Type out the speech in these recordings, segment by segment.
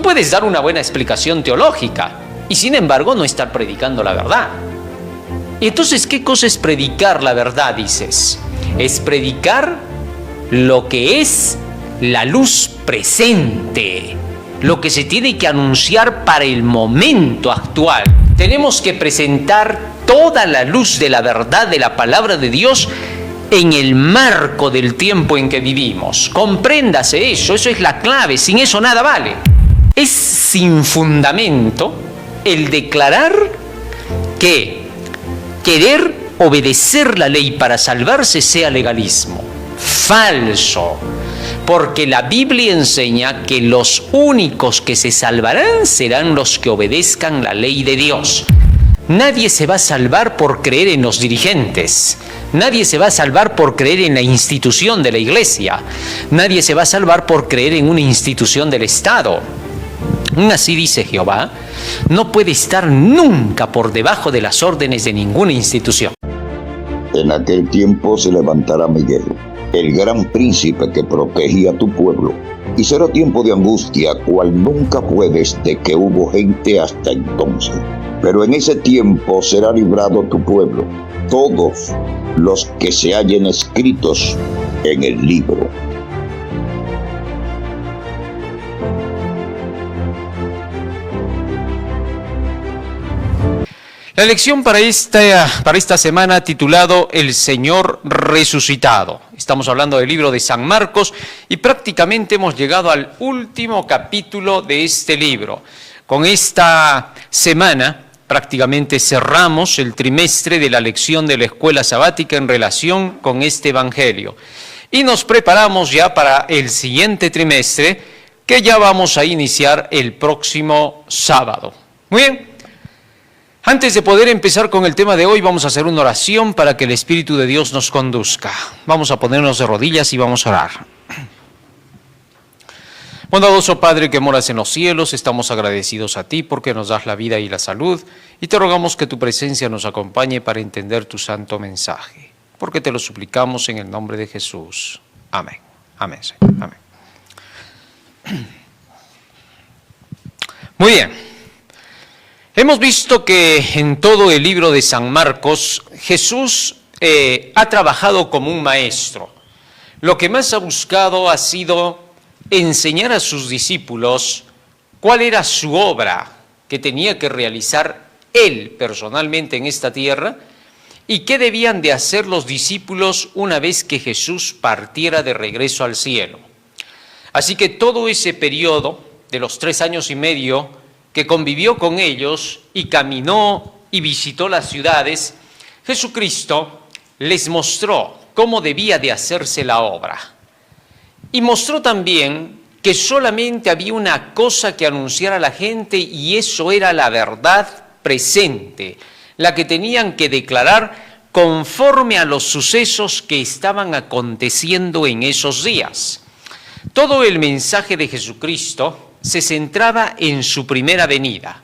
puedes dar una buena explicación teológica y sin embargo no estar predicando la verdad. Y entonces, ¿qué cosa es predicar la verdad, dices? Es predicar lo que es la luz presente, lo que se tiene que anunciar para el momento actual. Tenemos que presentar toda la luz de la verdad de la palabra de Dios en el marco del tiempo en que vivimos. Compréndase eso es la clave, sin eso nada vale. Es sin fundamento el declarar que querer obedecer la ley para salvarse sea legalismo. Falso. Porque la Biblia enseña que los únicos que se salvarán serán los que obedezcan la ley de Dios. Nadie se va a salvar por creer en los dirigentes. Nadie se va a salvar por creer en la institución de la iglesia. Nadie se va a salvar por creer en una institución del Estado. Así dice Jehová, no puede estar nunca por debajo de las órdenes de ninguna institución. En aquel tiempo se levantará Miguel, el gran príncipe que protegía a tu pueblo, y será tiempo de angustia, cual nunca fue desde que hubo gente hasta entonces. Pero en ese tiempo será librado tu pueblo, todos los que se hallen escritos en el libro. La lección para esta semana titulado El Señor Resucitado. Estamos hablando del libro de San Marcos y prácticamente hemos llegado al último capítulo de este libro. Con esta semana prácticamente cerramos el trimestre de la lección de la escuela sabática en relación con este evangelio. Y nos preparamos ya para el siguiente trimestre que ya vamos a iniciar el próximo sábado. Muy bien. Antes de poder empezar con el tema de hoy, vamos a hacer una oración para que el Espíritu de Dios nos conduzca. Vamos a ponernos de rodillas y vamos a orar. Bondadoso Padre que moras en los cielos, estamos agradecidos a ti porque nos das la vida y la salud y te rogamos que tu presencia nos acompañe para entender tu santo mensaje. Porque te lo suplicamos en el nombre de Jesús. Amén. Amén, Señor. Amén. Muy bien. Hemos visto que en todo el libro de San Marcos, Jesús ha trabajado como un maestro. Lo que más ha buscado ha sido enseñar a sus discípulos cuál era su obra que tenía que realizar él personalmente en esta tierra y qué debían de hacer los discípulos una vez que Jesús partiera de regreso al cielo. Así que todo ese periodo de los 3 años y medio que convivió con ellos y caminó y visitó las ciudades, Jesucristo les mostró cómo debía de hacerse la obra. Y mostró también que solamente había una cosa que anunciar a la gente y eso era la verdad presente, la que tenían que declarar conforme a los sucesos que estaban aconteciendo en esos días. Todo el mensaje de Jesucristo se centraba en su primera venida.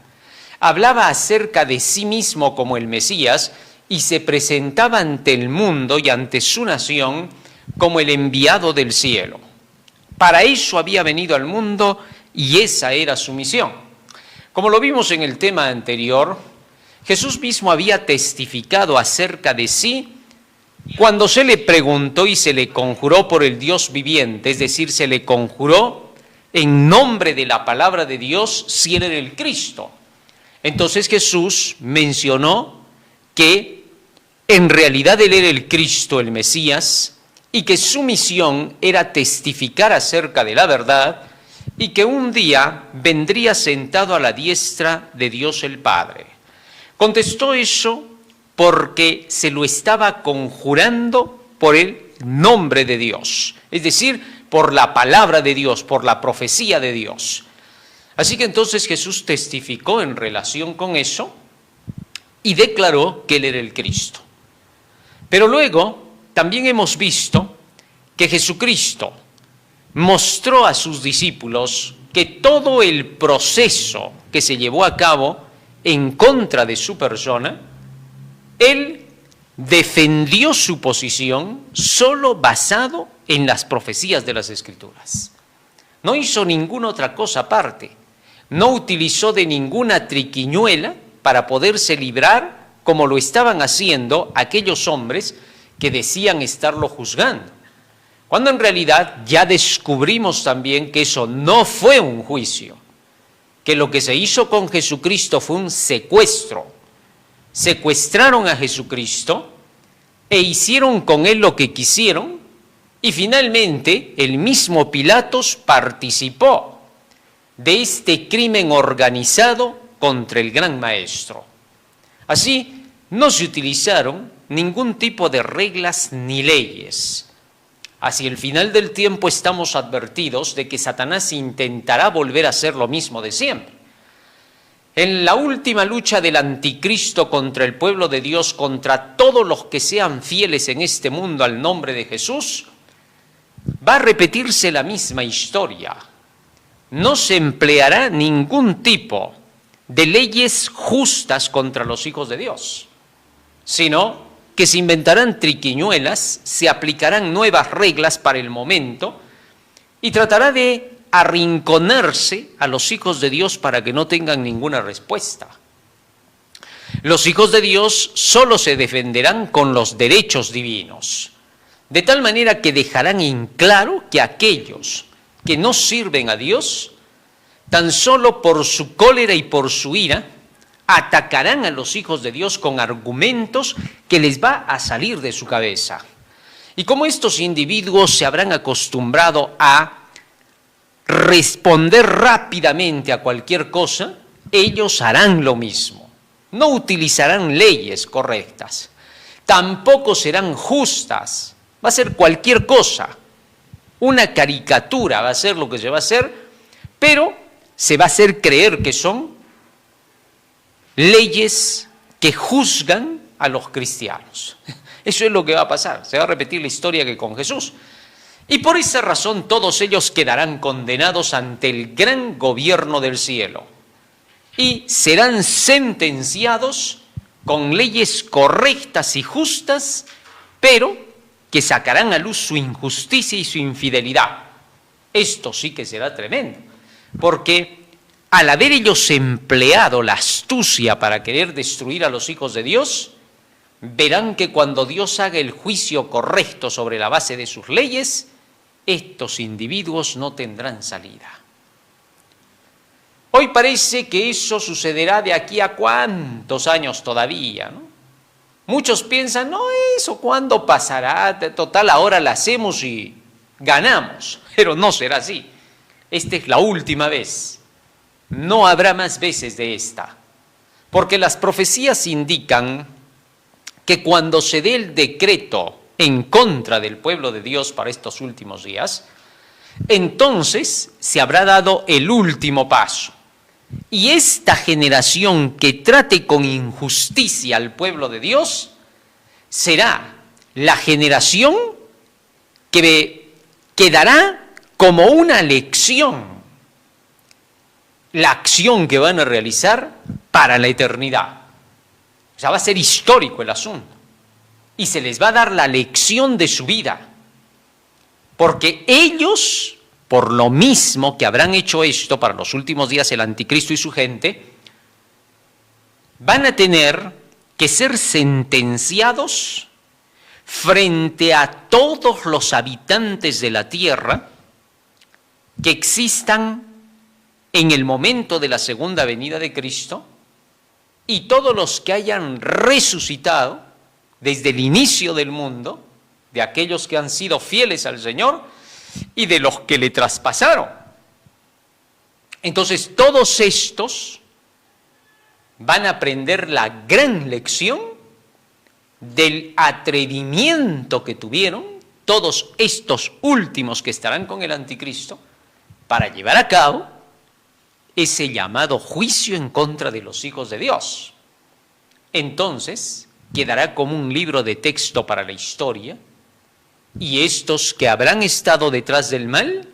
Hablaba acerca de sí mismo como el Mesías y se presentaba ante el mundo y ante su nación como el enviado del cielo. Para eso había venido al mundo y esa era su misión. Como lo vimos en el tema anterior, Jesús mismo había testificado acerca de sí cuando se le preguntó y se le conjuró por el Dios viviente, es decir, se le conjuró en nombre de la palabra de Dios si él era el Cristo. Entonces Jesús mencionó que en realidad él era el Cristo, el Mesías, y que su misión era testificar acerca de la verdad y que un día vendría sentado a la diestra de Dios el Padre. Contestó eso porque se lo estaba conjurando por el nombre de Dios, es decir, por la palabra de Dios, por la profecía de Dios. Así que entonces Jesús testificó en relación con eso y declaró que él era el Cristo. Pero luego también hemos visto que Jesucristo mostró a sus discípulos que todo el proceso que se llevó a cabo en contra de su persona, él defendió su posición solo basado en las profecías de las Escrituras. No hizo ninguna otra cosa aparte. no utilizó de ninguna triquiñuela para poderse librar como lo estaban haciendo aquellos hombres que decían estarlo juzgando. Cuando en realidad ya descubrimos también que eso no fue un juicio, que lo que se hizo con Jesucristo fue un secuestro. Secuestraron a Jesucristo e hicieron con él lo que quisieron, y finalmente el mismo Pilatos participó de este crimen organizado contra el gran maestro. Así, no se utilizaron ningún tipo de reglas ni leyes. Hacia el final del tiempo estamos advertidos de que Satanás intentará volver a hacer lo mismo de siempre. En la última lucha del anticristo contra el pueblo de Dios, contra todos los que sean fieles en este mundo al nombre de Jesús, va a repetirse la misma historia. No se empleará ningún tipo de leyes justas contra los hijos de Dios, sino que se inventarán triquiñuelas, se aplicarán nuevas reglas para el momento y tratará de arrinconarse a los hijos de Dios para que no tengan ninguna respuesta. Los hijos de Dios solo se defenderán con los derechos divinos, de tal manera que dejarán en claro que aquellos que no sirven a Dios, tan solo por su cólera y por su ira, atacarán a los hijos de Dios con argumentos que les va a salir de su cabeza. Y como estos individuos se habrán acostumbrado a responder rápidamente a cualquier cosa, ellos harán lo mismo. No utilizarán leyes correctas, tampoco serán justas, va a ser cualquier cosa, una caricatura va a ser lo que se va a hacer, pero se va a hacer creer que son leyes que juzgan a los cristianos. Eso es lo que va a pasar, se va a repetir la historia que con Jesús. Y por esa razón todos ellos quedarán condenados ante el gran gobierno del cielo y serán sentenciados con leyes correctas y justas, pero que sacarán a luz su injusticia y su infidelidad. Esto sí que será tremendo, porque al haber ellos empleado la astucia para querer destruir a los hijos de Dios, verán que cuando Dios haga el juicio correcto sobre la base de sus leyes, estos individuos no tendrán salida. Hoy parece que eso sucederá de aquí a cuántos años todavía, ¿no? Muchos piensan, no, eso cuándo pasará, total ahora la hacemos y ganamos, pero no será así. Esta es la última vez, no habrá más veces de esta, porque las profecías indican que cuando se dé el decreto en contra del pueblo de Dios para estos últimos días, entonces se habrá dado el último paso. Y esta generación que trate con injusticia al pueblo de Dios será la generación que quedará como una lección, la acción que van a realizar para la eternidad. O sea, va a ser histórico el asunto. Y se les va a dar la lección de su vida. Porque ellos, por lo mismo que habrán hecho esto para los últimos días el anticristo y su gente, van a tener que ser sentenciados frente a todos los habitantes de la tierra que existan en el momento de la segunda venida de Cristo y todos los que hayan resucitado desde el inicio del mundo, de aquellos que han sido fieles al Señor y de los que le traspasaron. Entonces todos estos van a aprender la gran lección del atrevimiento que tuvieron todos estos últimos que estarán con el anticristo para llevar a cabo ese llamado juicio en contra de los hijos de Dios. Entonces quedará como un libro de texto para la historia, y estos que habrán estado detrás del mal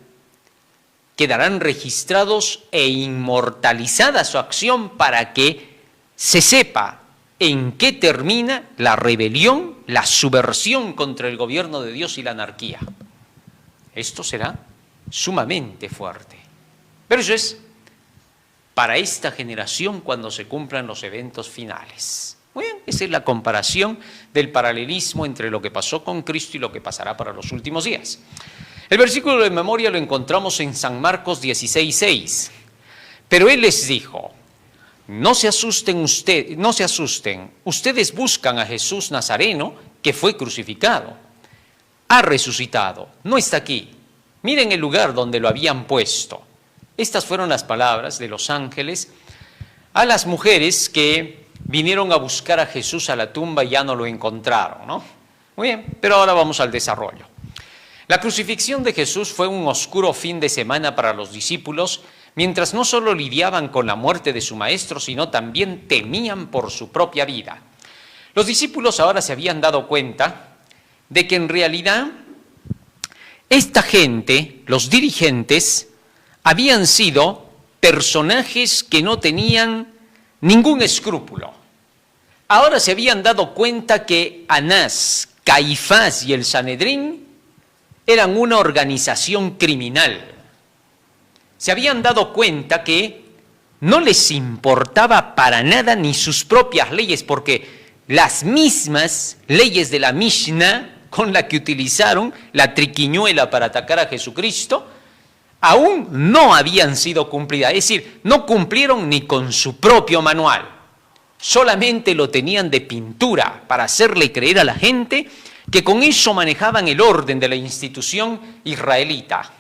quedarán registrados e inmortalizada su acción para que se sepa en qué termina la rebelión, la subversión contra el gobierno de Dios y la anarquía. Esto será sumamente fuerte. Pero eso es para esta generación cuando se cumplan los eventos finales. Muy bien, esa es la comparación del paralelismo entre lo que pasó con Cristo y lo que pasará para los últimos días. El versículo de memoria lo encontramos en San Marcos 16:6. Pero él les dijo: no se asusten ustedes buscan a Jesús Nazareno, que fue crucificado. Ha resucitado, no está aquí. Miren el lugar donde lo habían puesto. Estas fueron las palabras de los ángeles a las mujeres que vinieron a buscar a Jesús a la tumba y ya no lo encontraron, ¿no? Muy bien, pero ahora vamos al desarrollo. La crucifixión de Jesús fue un oscuro fin de semana para los discípulos, mientras no solo lidiaban con la muerte de su maestro, sino también temían por su propia vida. Los discípulos ahora se habían dado cuenta de que en realidad esta gente, los dirigentes, habían sido personajes que no tenían ningún escrúpulo. Ahora se habían dado cuenta que Anás, Caifás y el Sanedrín eran una organización criminal. Se habían dado cuenta que no les importaba para nada ni sus propias leyes, porque las mismas leyes de la Mishnah con la que utilizaron la triquiñuela para atacar a Jesucristo, aún no habían sido cumplidas. Es decir, no cumplieron ni con su propio manual. Solamente lo tenían de pintura para hacerle creer a la gente que con eso manejaban el orden de la institución israelita.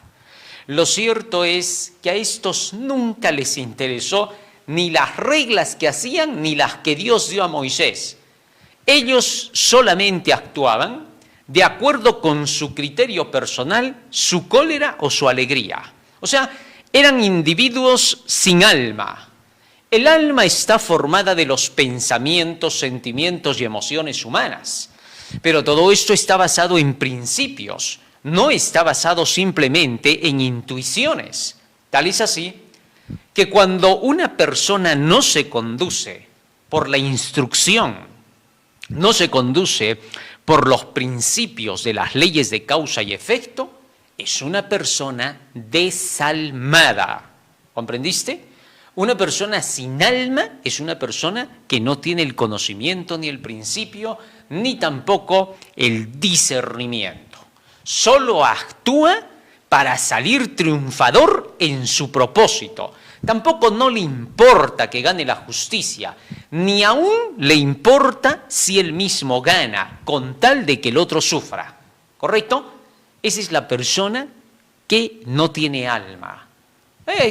Lo cierto es que a estos nunca les interesó ni las reglas que hacían ni las que Dios dio a Moisés. Ellos solamente actuaban de acuerdo con su criterio personal, su cólera o su alegría. O sea, eran individuos sin alma. El alma está formada de los pensamientos, sentimientos y emociones humanas. Pero todo esto está basado en principios, no está basado simplemente en intuiciones. Tal es así que cuando una persona no se conduce por la instrucción, no se conduce por los principios de las leyes de causa y efecto, es una persona desalmada. ¿Comprendiste? Una persona sin alma es una persona que no tiene el conocimiento ni el principio, ni tampoco el discernimiento. Solo actúa para salir triunfador en su propósito. Tampoco no le importa que gane la justicia, ni aún le importa si él mismo gana, con tal de que el otro sufra. ¿Correcto? Esa es la persona que no tiene alma.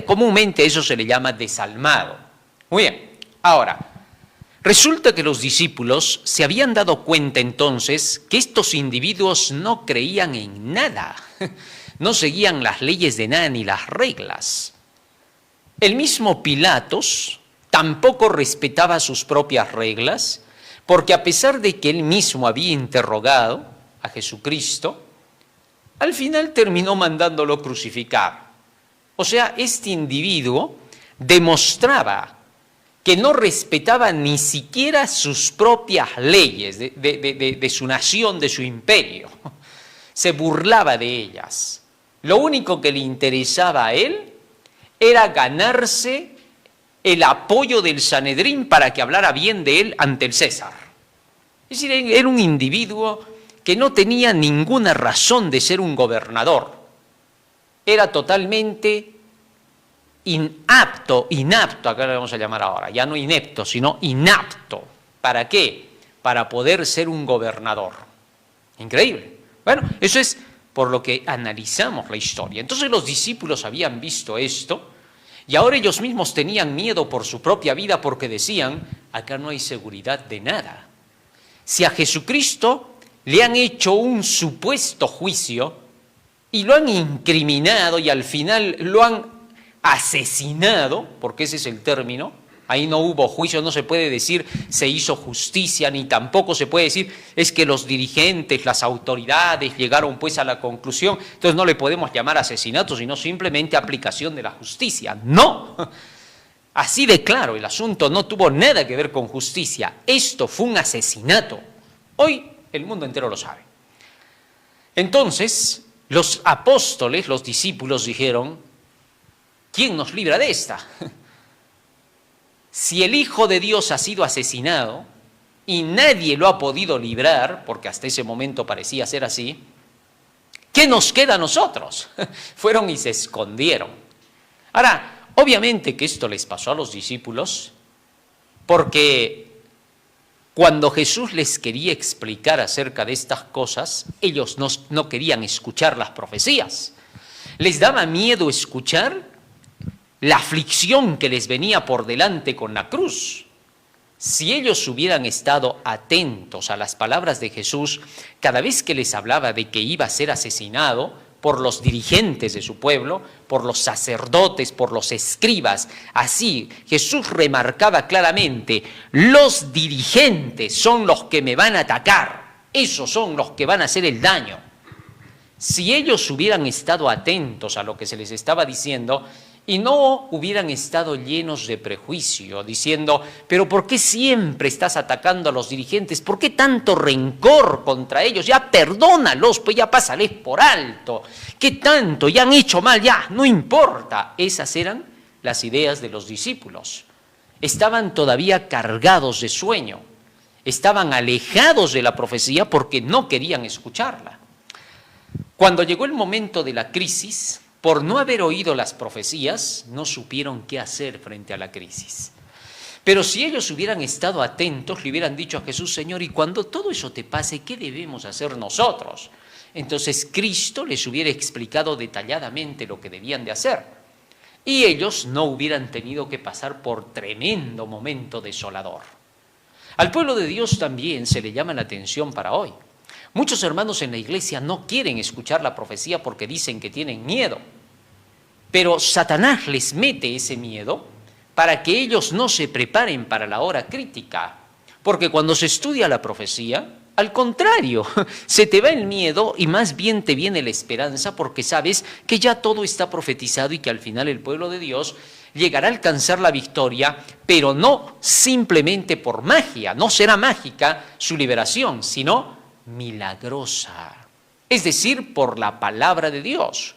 Comúnmente eso se le llama desalmado. Muy bien, ahora, resulta que los discípulos se habían dado cuenta entonces que estos individuos no creían en nada, no seguían las leyes de nada ni las reglas. El mismo Pilatos tampoco respetaba sus propias reglas, porque a pesar de que él mismo había interrogado a Jesucristo, al final terminó mandándolo crucificar. O sea, este individuo demostraba que no respetaba ni siquiera sus propias leyes de su nación, de su imperio. Se burlaba de ellas. Lo único que le interesaba a él era ganarse el apoyo del Sanedrín para que hablara bien de él ante el César. Es decir, era un individuo que no tenía ninguna razón de ser un gobernador. Era totalmente inapto, acá le vamos a llamar ahora, ya no inepto, sino inapto. ¿Para qué? Para poder ser un gobernador. Increíble. Bueno, eso es por lo que analizamos la historia. Entonces los discípulos habían visto esto y ahora ellos mismos tenían miedo por su propia vida porque decían, acá no hay seguridad de nada. Si a Jesucristo le han hecho un supuesto juicio y lo han incriminado y al final lo han asesinado, porque ese es el término, ahí no hubo juicio, no se puede decir se hizo justicia, ni tampoco se puede decir es que los dirigentes, las autoridades llegaron pues a la conclusión, entonces no le podemos llamar asesinato, sino simplemente aplicación de la justicia. No, así de claro, el asunto no tuvo nada que ver con justicia, esto fue un asesinato. Hoy el mundo entero lo sabe. Entonces, los apóstoles, los discípulos dijeron, ¿quién nos libra de esta? si el Hijo de Dios ha sido asesinado y nadie lo ha podido librar, porque hasta ese momento parecía ser así, ¿qué nos queda a nosotros? Fueron y se escondieron. Ahora, obviamente que esto les pasó a los discípulos, porque cuando Jesús les quería explicar acerca de estas cosas, ellos no querían escuchar las profecías. Les daba miedo escuchar la aflicción que les venía por delante con la cruz. Si ellos hubieran estado atentos a las palabras de Jesús, cada vez que les hablaba de que iba a ser asesinado por los dirigentes de su pueblo, por los sacerdotes, por los escribas, así Jesús remarcaba claramente, los dirigentes son los que me van a atacar, esos son los que van a hacer el daño. Si ellos hubieran estado atentos a lo que se les estaba diciendo, y no hubieran estado llenos de prejuicio, diciendo, pero ¿por qué siempre estás atacando a los dirigentes? ¿Por qué tanto rencor contra ellos? Ya perdónalos, pues ya pásales por alto. ¿Qué tanto? Ya han hecho mal, ya, no importa. Esas eran las ideas de los discípulos. Estaban todavía cargados de sueño. Estaban alejados de la profecía porque no querían escucharla. Cuando llegó el momento de la crisis, por no haber oído las profecías, no supieron qué hacer frente a la crisis. Pero si ellos hubieran estado atentos, le hubieran dicho a Jesús, Señor, y cuando todo eso te pase, ¿qué debemos hacer nosotros? Entonces Cristo les hubiera explicado detalladamente lo que debían de hacer. Y ellos no hubieran tenido que pasar por tremendo momento desolador. Al pueblo de Dios también se le llama la atención para hoy. Muchos hermanos en la iglesia no quieren escuchar la profecía porque dicen que tienen miedo. Pero Satanás les mete ese miedo para que ellos no se preparen para la hora crítica. Porque cuando se estudia la profecía, al contrario, se te va el miedo y más bien te viene la esperanza porque sabes que ya todo está profetizado y que al final el pueblo de Dios llegará a alcanzar la victoria, pero no simplemente por magia, no será mágica su liberación, sino milagrosa, es decir, por la palabra de Dios.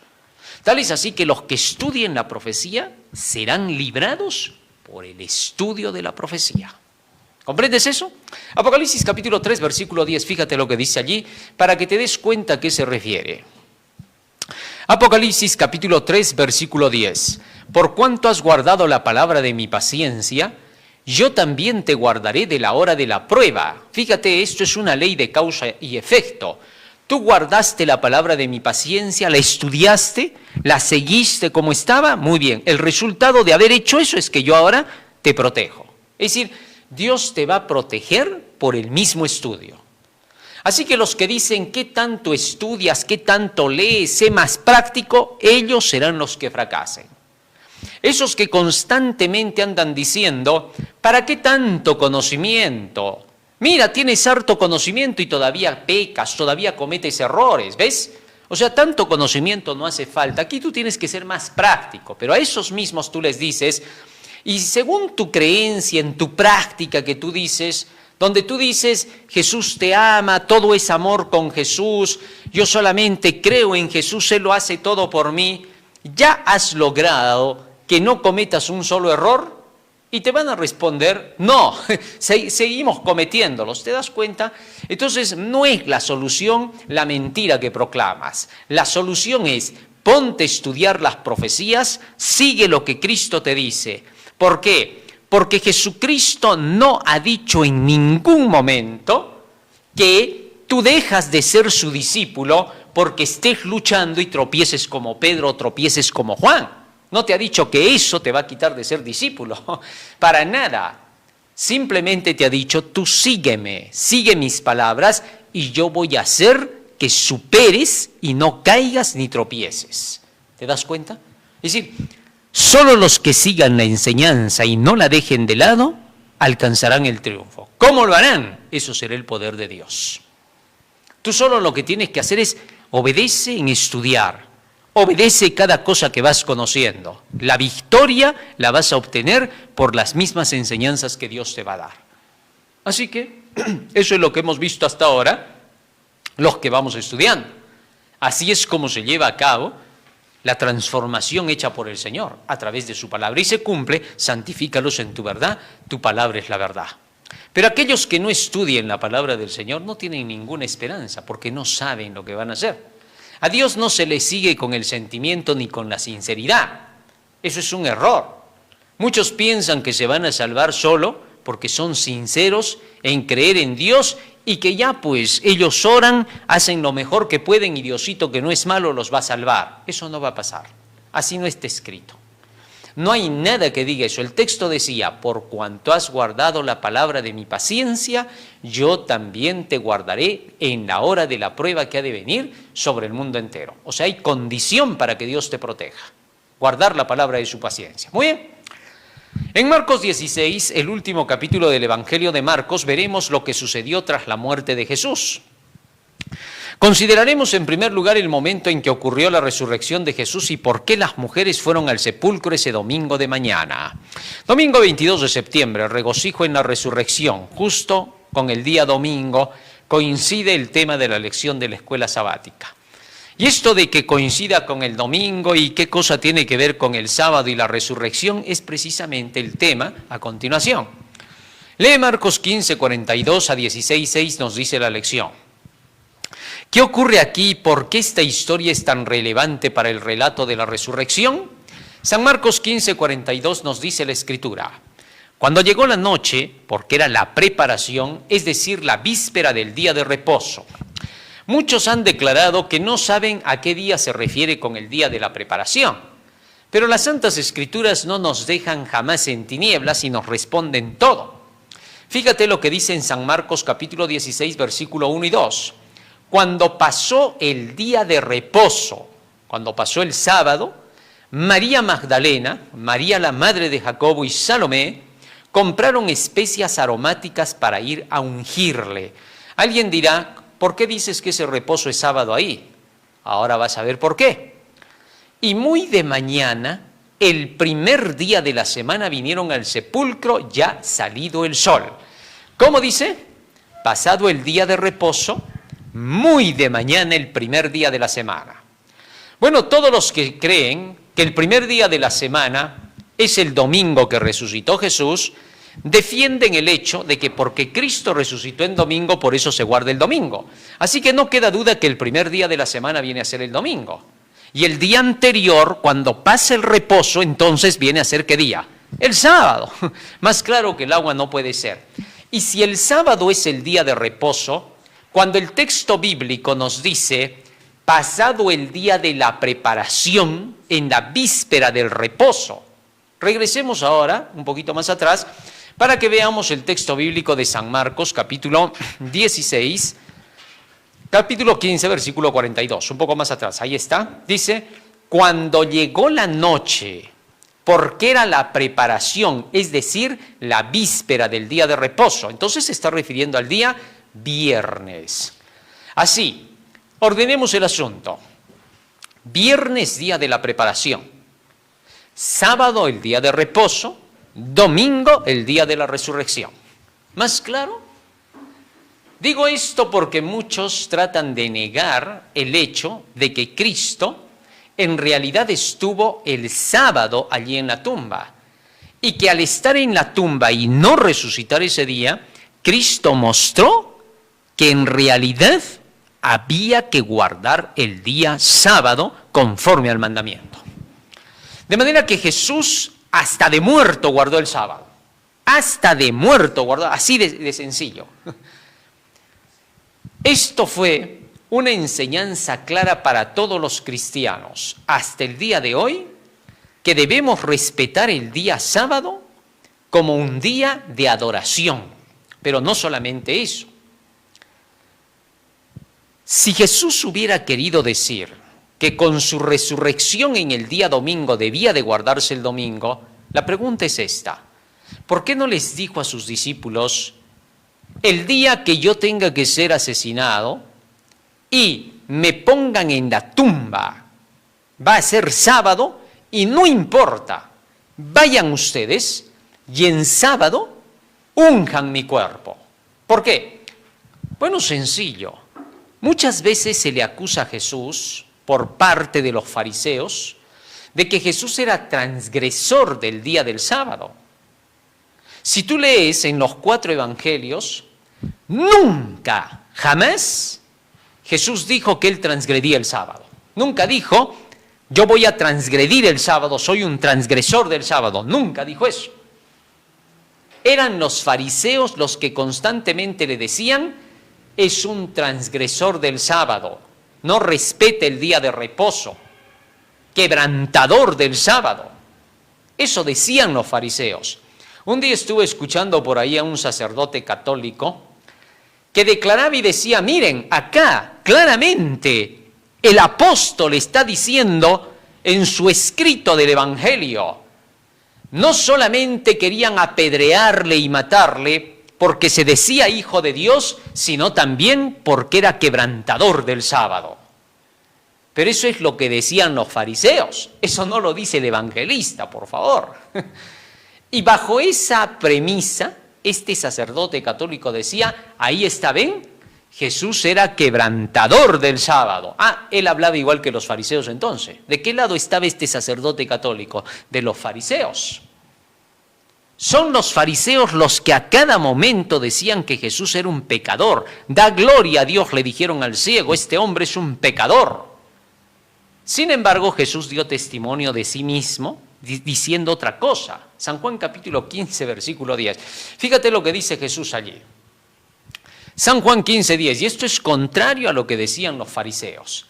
Tal es así que los que estudien la profecía serán librados por el estudio de la profecía. ¿Comprendes eso? Apocalipsis capítulo 3, versículo 10, fíjate lo que dice allí, para que te des cuenta a qué se refiere. Apocalipsis capítulo 3, versículo 10. Por cuanto has guardado la palabra de mi paciencia, yo también te guardaré de la hora de la prueba. Fíjate, esto es una ley de causa y efecto. Tú guardaste la palabra de mi paciencia, la estudiaste, la seguiste como estaba, muy bien. El resultado de haber hecho eso es que yo ahora te protejo. Es decir, Dios te va a proteger por el mismo estudio. Así que los que dicen, ¿qué tanto estudias, qué tanto lees, sé más práctico? Ellos serán los que fracasen. Esos que constantemente andan diciendo, ¿para qué tanto conocimiento? Mira, tienes harto conocimiento y todavía pecas, todavía cometes errores, ¿ves? O sea, tanto conocimiento no hace falta. Aquí tú tienes que ser más práctico, pero a esos mismos tú les dices, y según tu creencia, en tu práctica que tú dices, donde tú dices, Jesús te ama, todo es amor con Jesús, yo solamente creo en Jesús, Él lo hace todo por mí, ya has logrado que no cometas un solo error. Y te van a responder, no, seguimos cometiéndolos, ¿te das cuenta? Entonces no es la solución la mentira que proclamas. La solución es, ponte a estudiar las profecías, sigue lo que Cristo te dice. ¿Por qué? Porque Jesucristo no ha dicho en ningún momento que tú dejas de ser su discípulo porque estés luchando y tropieces como Pedro o tropieces como Juan. No te ha dicho que eso te va a quitar de ser discípulo, para nada. Simplemente te ha dicho, tú sígueme, sigue mis palabras y yo voy a hacer que superes y no caigas ni tropieces. ¿Te das cuenta? Es decir, solo los que sigan la enseñanza y no la dejen de lado, alcanzarán el triunfo. ¿Cómo lo harán? Eso será el poder de Dios. Tú solo lo que tienes que hacer es obedece en estudiar. Obedece cada cosa que vas conociendo. La victoria la vas a obtener por las mismas enseñanzas que Dios te va a dar. Así que eso es lo que hemos visto hasta ahora, los que vamos estudiando. Así es como se lleva a cabo la transformación hecha por el Señor a través de su palabra. Y se cumple, santifícalos en tu verdad, tu palabra es la verdad. Pero aquellos que no estudien la palabra del Señor no tienen ninguna esperanza porque no saben lo que van a hacer. A Dios no se le sigue con el sentimiento ni con la sinceridad. Eso es un error. Muchos piensan que se van a salvar solo porque son sinceros en creer en Dios y que ya pues ellos oran, hacen lo mejor que pueden y Diosito, que no es malo, los va a salvar. Eso no va a pasar. Así no está escrito. No hay nada que diga eso. El texto decía, por cuanto has guardado la palabra de mi paciencia, yo también te guardaré en la hora de la prueba que ha de venir sobre el mundo entero. O sea, hay condición para que Dios te proteja. Guardar la palabra de su paciencia. Muy bien. En Marcos 16, el último capítulo del Evangelio de Marcos, veremos lo que sucedió tras la muerte de Jesús. Consideraremos en primer lugar el momento en que ocurrió la resurrección de Jesús y por qué las mujeres fueron al sepulcro ese domingo de mañana. Domingo 22 de septiembre, regocijo en la resurrección. Justo con el día domingo coincide el tema de la lección de la escuela sabática. Y esto de que coincida con el domingo y qué cosa tiene que ver con el sábado y la resurrección es precisamente el tema a continuación. Lee Marcos 15, 42 a 16, 6 nos dice la lección. ¿Qué ocurre aquí? ¿Por qué esta historia es tan relevante para el relato de la resurrección? San Marcos 15, 42 nos dice la Escritura. Cuando llegó la noche, porque era la preparación, es decir, la víspera del día de reposo. Muchos han declarado que no saben a qué día se refiere con el día de la preparación, pero las Santas Escrituras no nos dejan jamás en tinieblas y nos responden todo. Fíjate lo que dice en San Marcos capítulo 16, versículo 1 y 2. Cuando pasó el día de reposo, cuando pasó el sábado, María Magdalena, María la madre de Jacobo y Salomé compraron especias aromáticas para ir a ungirle. Alguien dirá, ¿por qué dices que ese reposo es sábado ahí? Ahora vas a ver por qué. Y muy de mañana, el primer día de la semana, vinieron al sepulcro ya salido el sol. ¿Cómo dice? Pasado el día de reposo, muy de mañana, el primer día de la semana. Bueno, todos los que creen que el primer día de la semana es el domingo que resucitó Jesús, defienden el hecho de que porque Cristo resucitó en domingo, por eso se guarda el domingo. Así que no queda duda que el primer día de la semana viene a ser el domingo. Y el día anterior, cuando pasa el reposo, entonces viene a ser ¿qué día? El sábado. Más claro que el agua no puede ser. Y si el sábado es el día de reposo, cuando el texto bíblico nos dice, pasado el día de la preparación, en la víspera del reposo. Regresemos ahora, un poquito más atrás, para que veamos el texto bíblico de San Marcos, capítulo 16, capítulo 15, versículo 42, un poco más atrás, ahí está. Dice, cuando llegó la noche, porque era la preparación, es decir, la víspera del día de reposo. Entonces se está refiriendo al día viernes. Así, ordenemos el asunto. Viernes, día de la preparación. Sábado, el día de reposo. Domingo, el día de la resurrección. ¿Más claro? Digo esto porque muchos tratan de negar el hecho de que Cristo en realidad estuvo el sábado allí en la tumba. Y que al estar en la tumba y no resucitar ese día, Cristo mostró que en realidad había que guardar el día sábado conforme al mandamiento. De manera que Jesús hasta de muerto guardó el sábado. Hasta de muerto guardó, así de sencillo. Esto fue una enseñanza clara para todos los cristianos hasta el día de hoy, que debemos respetar el día sábado como un día de adoración. Pero no solamente eso. Si Jesús hubiera querido decir que con su resurrección en el día domingo debía de guardarse el domingo, la pregunta es esta. ¿Por qué no les dijo a sus discípulos, el día que yo tenga que ser asesinado y me pongan en la tumba, va a ser sábado y no importa, vayan ustedes y en sábado unjan mi cuerpo? ¿Por qué? Bueno, sencillo. Muchas veces se le acusa a Jesús por parte de los fariseos de que Jesús era transgresor del día del sábado. Si tú lees en los 4 evangelios, nunca, jamás, Jesús dijo que él transgredía el sábado. Nunca dijo, yo voy a transgredir el sábado, soy un transgresor del sábado. Nunca dijo eso. Eran los fariseos los que constantemente le decían, es un transgresor del sábado, no respeta el día de reposo, quebrantador del sábado. Eso decían los fariseos. Un día estuve escuchando por ahí a un sacerdote católico que declaraba y decía, miren, acá claramente el apóstol está diciendo en su escrito del Evangelio, no solamente querían apedrearle y matarle porque se decía hijo de Dios, sino también porque era quebrantador del sábado. Pero eso es lo que decían los fariseos, eso no lo dice el evangelista, por favor. Y bajo esa premisa, este sacerdote católico decía, ahí está, ¿ven? Jesús era quebrantador del sábado. Él hablaba igual que los fariseos entonces. ¿De qué lado estaba este sacerdote católico? De los fariseos. Son los fariseos los que a cada momento decían que Jesús era un pecador. Da gloria a Dios, le dijeron al ciego, este hombre es un pecador. Sin embargo, Jesús dio testimonio de sí mismo diciendo otra cosa. San Juan capítulo 15, versículo 10. Fíjate lo que dice Jesús allí. San Juan 15, 10. Y esto es contrario a lo que decían los fariseos.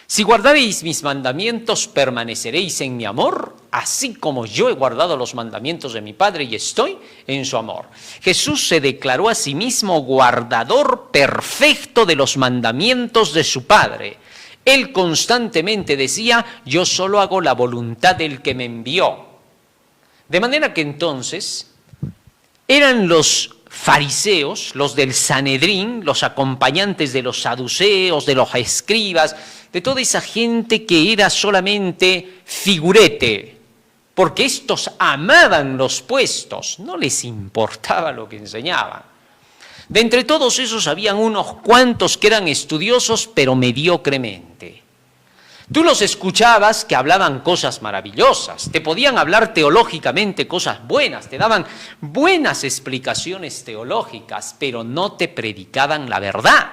Si guardaréis mis mandamientos, permaneceréis en mi amor, así como yo he guardado los mandamientos de mi Padre y estoy en su amor. Jesús se declaró a sí mismo guardador perfecto de los mandamientos de su Padre. Él constantemente decía, yo solo hago la voluntad del que me envió. De manera que entonces eran los fariseos, los del Sanedrín, los acompañantes de los saduceos, de los escribas, de toda esa gente que era solamente figurete, porque estos amaban los puestos, no les importaba lo que enseñaban. De entre todos esos habían unos cuantos que eran estudiosos, pero mediocremente. Tú los escuchabas que hablaban cosas maravillosas, te podían hablar teológicamente cosas buenas, te daban buenas explicaciones teológicas, pero no te predicaban la verdad.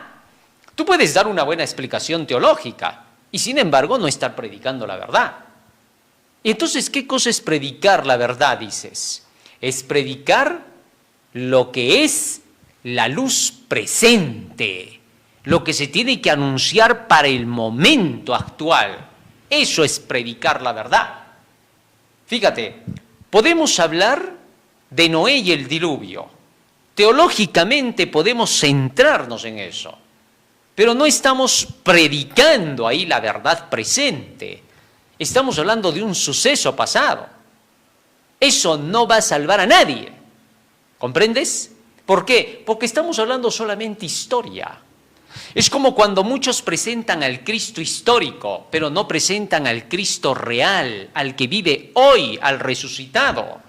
Tú puedes dar una buena explicación teológica y sin embargo no estar predicando la verdad. Y entonces, ¿qué cosa es predicar la verdad, dices? Es predicar lo que es la luz presente, lo que se tiene que anunciar para el momento actual. Eso es predicar la verdad. Fíjate, podemos hablar de Noé y el diluvio. Teológicamente podemos centrarnos en eso, pero no estamos predicando ahí la verdad presente. Estamos hablando de un suceso pasado. Eso no va a salvar a nadie. ¿Comprendes? ¿Por qué? Porque estamos hablando solamente historia. Es como cuando muchos presentan al Cristo histórico, pero no presentan al Cristo real, al que vive hoy, al resucitado.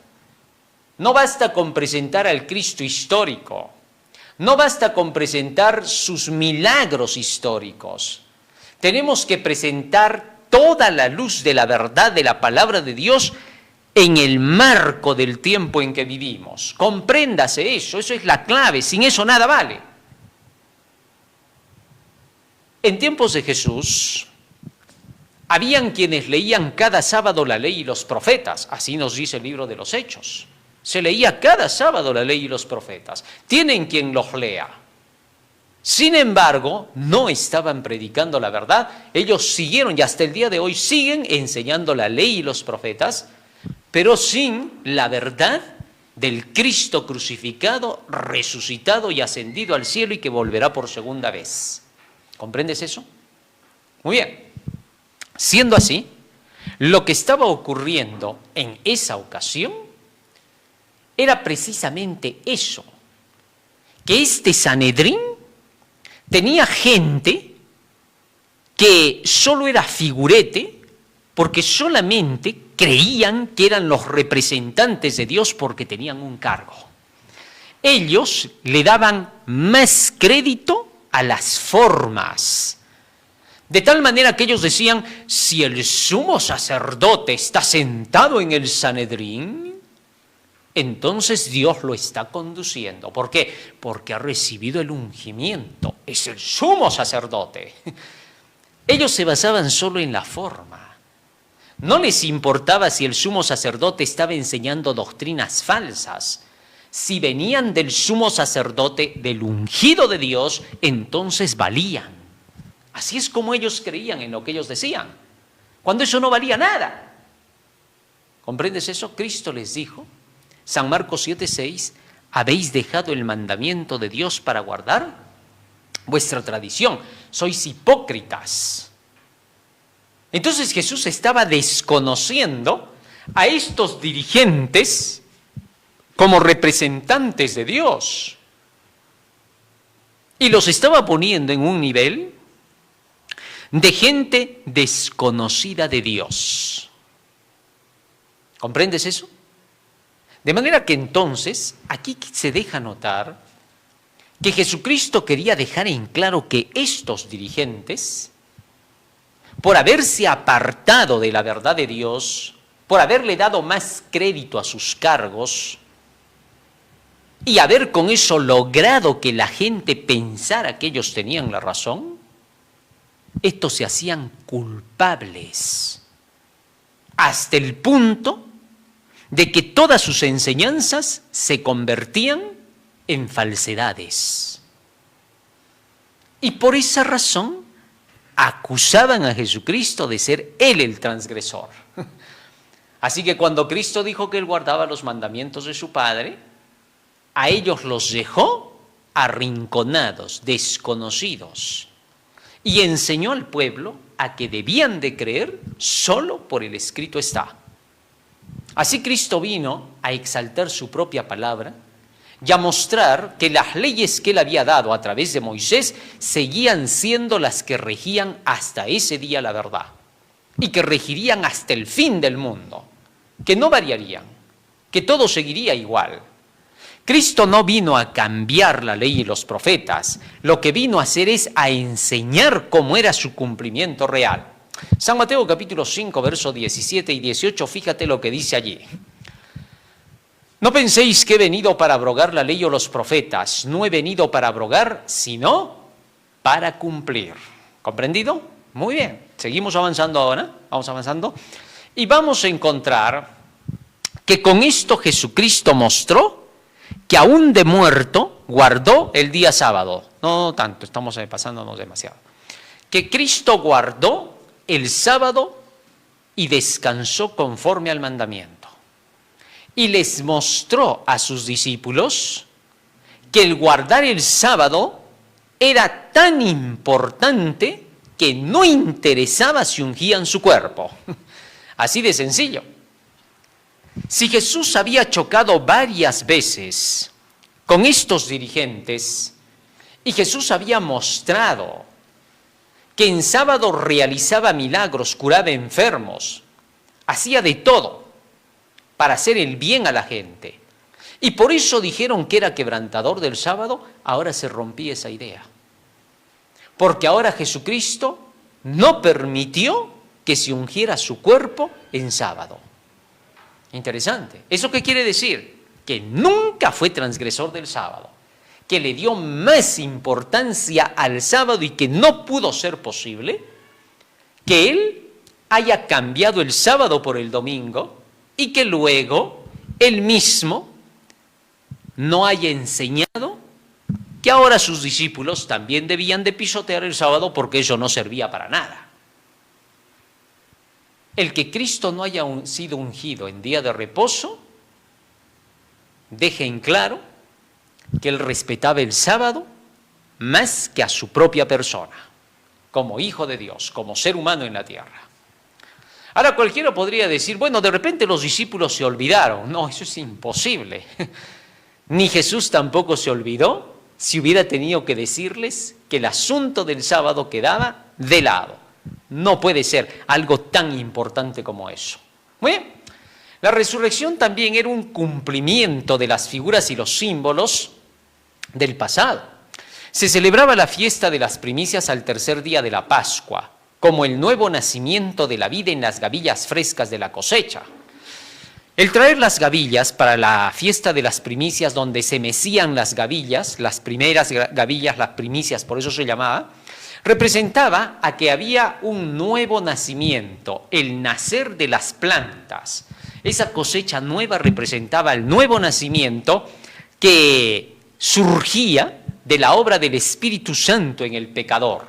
No basta con presentar al Cristo histórico. No basta con presentar sus milagros históricos. Tenemos que presentar toda la luz de la verdad de la palabra de Dios en el marco del tiempo en que vivimos. Compréndase eso es la clave, sin eso nada vale. En tiempos de Jesús, habían quienes leían cada sábado la ley y los profetas, así nos dice el libro de los Hechos. Se leía cada sábado la ley y los profetas. Tienen quien los lea. Sin embargo, no estaban predicando la verdad. Ellos siguieron y hasta el día de hoy siguen enseñando la ley y los profetas, pero sin la verdad del Cristo crucificado, resucitado y ascendido al cielo y que volverá por segunda vez. ¿Comprendes eso? Muy bien. Siendo así, lo que estaba ocurriendo en esa ocasión era precisamente eso, que este Sanedrín tenía gente que solo era figurete porque solamente creían que eran los representantes de Dios porque tenían un cargo. Ellos le daban más crédito a las formas. De tal manera que ellos decían, si el sumo sacerdote está sentado en el Sanedrín, entonces Dios lo está conduciendo. ¿Por qué? Porque ha recibido el ungimiento, es el sumo sacerdote. Ellos se basaban solo en la forma. No les importaba si el sumo sacerdote estaba enseñando doctrinas falsas. Si venían del sumo sacerdote, del ungido de Dios, entonces valían. Así es como ellos creían en lo que ellos decían, cuando eso no valía nada. ¿Comprendes eso? Cristo les dijo, San Marcos 7:6, ¿habéis dejado el mandamiento de Dios para guardar vuestra tradición? Sois hipócritas. Entonces Jesús estaba desconociendo a estos dirigentes como representantes de Dios y los estaba poniendo en un nivel de gente desconocida de Dios. ¿Comprendes eso? De manera que entonces, aquí se deja notar que Jesucristo quería dejar en claro que estos dirigentes, por haberse apartado de la verdad de Dios, por haberle dado más crédito a sus cargos y haber con eso logrado que la gente pensara que ellos tenían la razón, estos se hacían culpables hasta el punto de que todas sus enseñanzas se convertían en falsedades. Y por esa razón acusaban a Jesucristo de ser Él el transgresor. Así que cuando Cristo dijo que Él guardaba los mandamientos de su Padre, a ellos los dejó arrinconados, desconocidos, y enseñó al pueblo a que debían de creer solo por el escrito está. Así Cristo vino a exaltar su propia palabra y a mostrar que las leyes que Él había dado a través de Moisés seguían siendo las que regían hasta ese día la verdad y que regirían hasta el fin del mundo, que no variarían, que todo seguiría igual. Cristo no vino a cambiar la ley y los profetas, lo que vino a hacer es a enseñar cómo era su cumplimiento real. San Mateo capítulo 5, versos 17 y 18, fíjate lo que dice allí. No penséis que he venido para abrogar la ley o los profetas, no he venido para abrogar, sino para cumplir. ¿Comprendido? Muy bien, seguimos avanzando ahora, vamos avanzando, y vamos a encontrar que con esto Jesucristo mostró que aún de muerto guardó el día sábado. No tanto, estamos pasándonos demasiado. Que Cristo guardó el sábado y descansó conforme al mandamiento. Y les mostró a sus discípulos que el guardar el sábado era tan importante que no interesaba si ungían su cuerpo. Así de sencillo. Si Jesús había chocado varias veces con estos dirigentes y Jesús había mostrado que en sábado realizaba milagros, curaba enfermos, hacía de todo para hacer el bien a la gente, y por eso dijeron que era quebrantador del sábado, ahora se rompía esa idea. Porque ahora Jesucristo no permitió que se ungiera su cuerpo en sábado. Interesante. ¿Eso qué quiere decir? Que nunca fue transgresor del sábado, que le dio más importancia al sábado y que no pudo ser posible que Él haya cambiado el sábado por el domingo y que luego Él mismo no haya enseñado que ahora sus discípulos también debían de pisotear el sábado porque eso no servía para nada. El que Cristo no haya sido ungido en día de reposo deja en claro que Él respetaba el sábado más que a su propia persona, como hijo de Dios, como ser humano en la tierra. Ahora cualquiera podría decir, bueno, de repente los discípulos se olvidaron. No, eso es imposible. Ni Jesús tampoco se olvidó si hubiera tenido que decirles que el asunto del sábado quedaba de lado. No puede ser algo tan importante como eso. Muy bien. La resurrección también era un cumplimiento de las figuras y los símbolos del pasado. Se celebraba la fiesta de las primicias al tercer día de la Pascua. como el nuevo nacimiento de la vida en las gavillas frescas de la cosecha. El traer las gavillas para la fiesta de las primicias, donde se mecían las gavillas, las primeras gavillas, las primicias, por eso se llamaba, representaba a que había un nuevo nacimiento, el nacer de las plantas. Esa cosecha nueva representaba el nuevo nacimiento que surgía de la obra del Espíritu Santo en el pecador,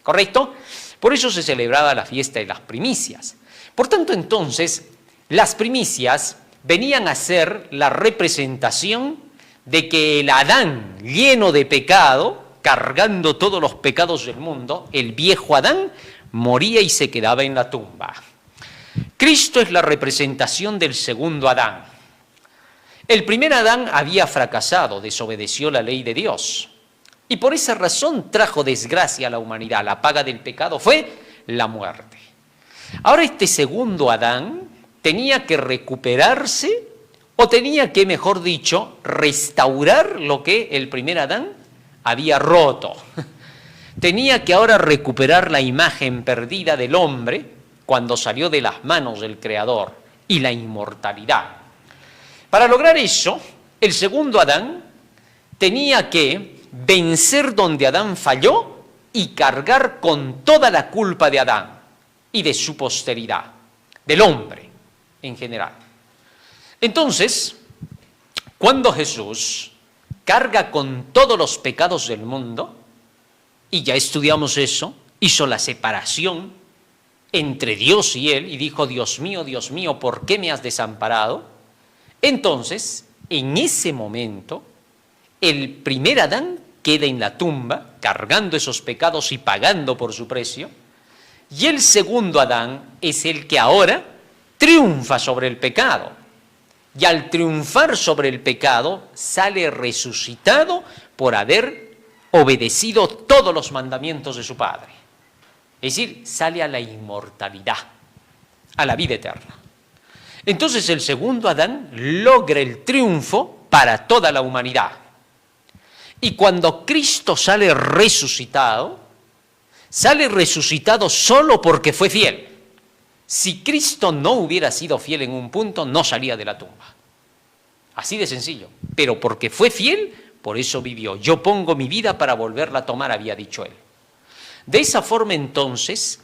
¿correcto? Por eso se celebraba la fiesta de las primicias. Por tanto, entonces, las primicias venían a ser la representación de que el Adán lleno de pecado, cargando todos los pecados del mundo, el viejo Adán, moría y se quedaba en la tumba. Cristo es la representación del segundo Adán. El primer Adán había fracasado, desobedeció la ley de Dios. Y por esa razón trajo desgracia a la humanidad. La paga del pecado fue la muerte. Ahora este segundo Adán tenía que recuperarse, o tenía que, mejor dicho, restaurar lo que el primer Adán había roto. Tenía que ahora recuperar la imagen perdida del hombre cuando salió de las manos del Creador y la inmortalidad. Para lograr eso, el segundo Adán tenía que vencer donde Adán falló y cargar con toda la culpa de Adán y de su posteridad, del hombre en general. Entonces, cuando Jesús carga con todos los pecados del mundo, y ya estudiamos eso, hizo la separación entre Dios y él, y dijo, Dios mío, ¿por qué me has desamparado? Entonces, en ese momento, el primer Adán queda en la tumba, cargando esos pecados y pagando por su precio, y el segundo Adán es el que ahora triunfa sobre el pecado. Y al triunfar sobre el pecado, sale resucitado por haber obedecido todos los mandamientos de su Padre. Es decir, sale a la inmortalidad, a la vida eterna. Entonces el segundo Adán logra el triunfo para toda la humanidad. Y cuando Cristo sale resucitado solo porque fue fiel. Si Cristo no hubiera sido fiel en un punto, no salía de la tumba. Así de sencillo. Pero porque fue fiel, por eso vivió. Yo pongo mi vida para volverla a tomar, había dicho él. De esa forma, entonces,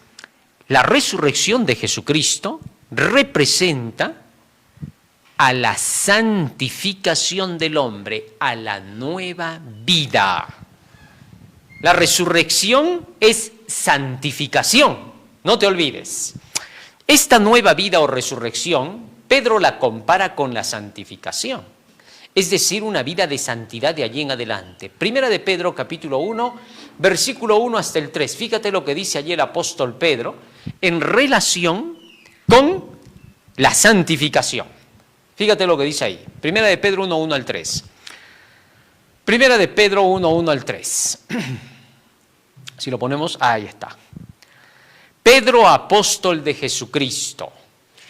la resurrección de Jesucristo representa a la santificación del hombre, a la nueva vida. La resurrección es santificación, no te olvides. Esta nueva vida o resurrección, Pedro la compara con la santificación, es decir, una vida de santidad de allí en adelante. Primera de Pedro, capítulo 1, versículo 1 hasta el 3. Fíjate lo que dice allí el apóstol Pedro en relación con la santificación. Fíjate lo que dice ahí. Primera de Pedro 1, 1 al 3. Primera de Pedro 1, 1 al 3. Si lo ponemos, ahí está. Pedro, apóstol de Jesucristo,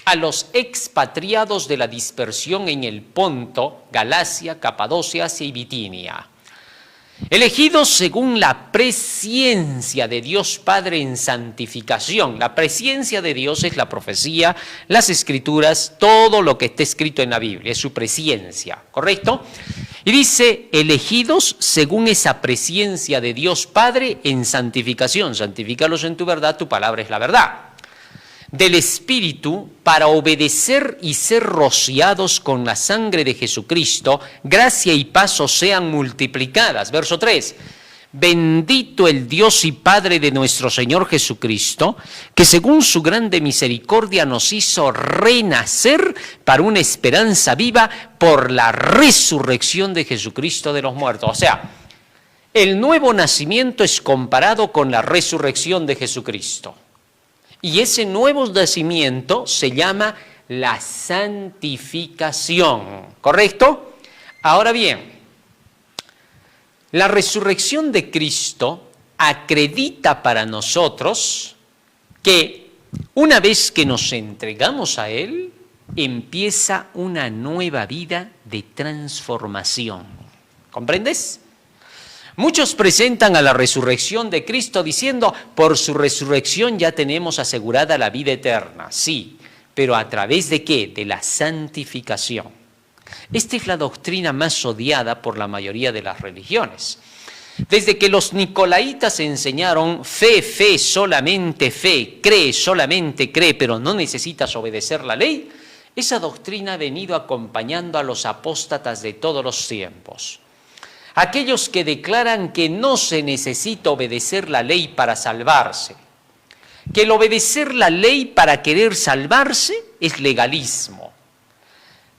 a los expatriados de la dispersión en el Ponto, Galacia, Capadocia, Asia y Bitinia, elegidos según la presciencia de Dios Padre en santificación. La presciencia de Dios es la profecía, las escrituras, todo lo que está escrito en la Biblia, es su presciencia, ¿correcto? Y dice, elegidos según esa presciencia de Dios Padre en santificación. Santifícalos en tu verdad, tu palabra es la verdad. Del Espíritu, para obedecer y ser rociados con la sangre de Jesucristo, gracia y paz os sean multiplicadas. Verso 3. Bendito el Dios y Padre de nuestro Señor Jesucristo, que según su grande misericordia nos hizo renacer para una esperanza viva por la resurrección de Jesucristo de los muertos. O sea, el nuevo nacimiento es comparado con la resurrección de Jesucristo. Y ese nuevo nacimiento se llama la santificación, ¿correcto? Ahora bien, la resurrección de Cristo acredita para nosotros que una vez que nos entregamos a Él, empieza una nueva vida de transformación. ¿Comprendes? Muchos presentan a la resurrección de Cristo diciendo, por su resurrección ya tenemos asegurada la vida eterna. Sí, pero ¿a través de qué? De la santificación. Esta es la doctrina más odiada por la mayoría de las religiones. Desde que los nicolaitas enseñaron fe, fe, solamente fe, cree, solamente cree, pero no necesitas obedecer la ley, esa doctrina ha venido acompañando a los apóstatas de todos los tiempos. Aquellos que declaran que no se necesita obedecer la ley para salvarse, que el obedecer la ley para querer salvarse es legalismo.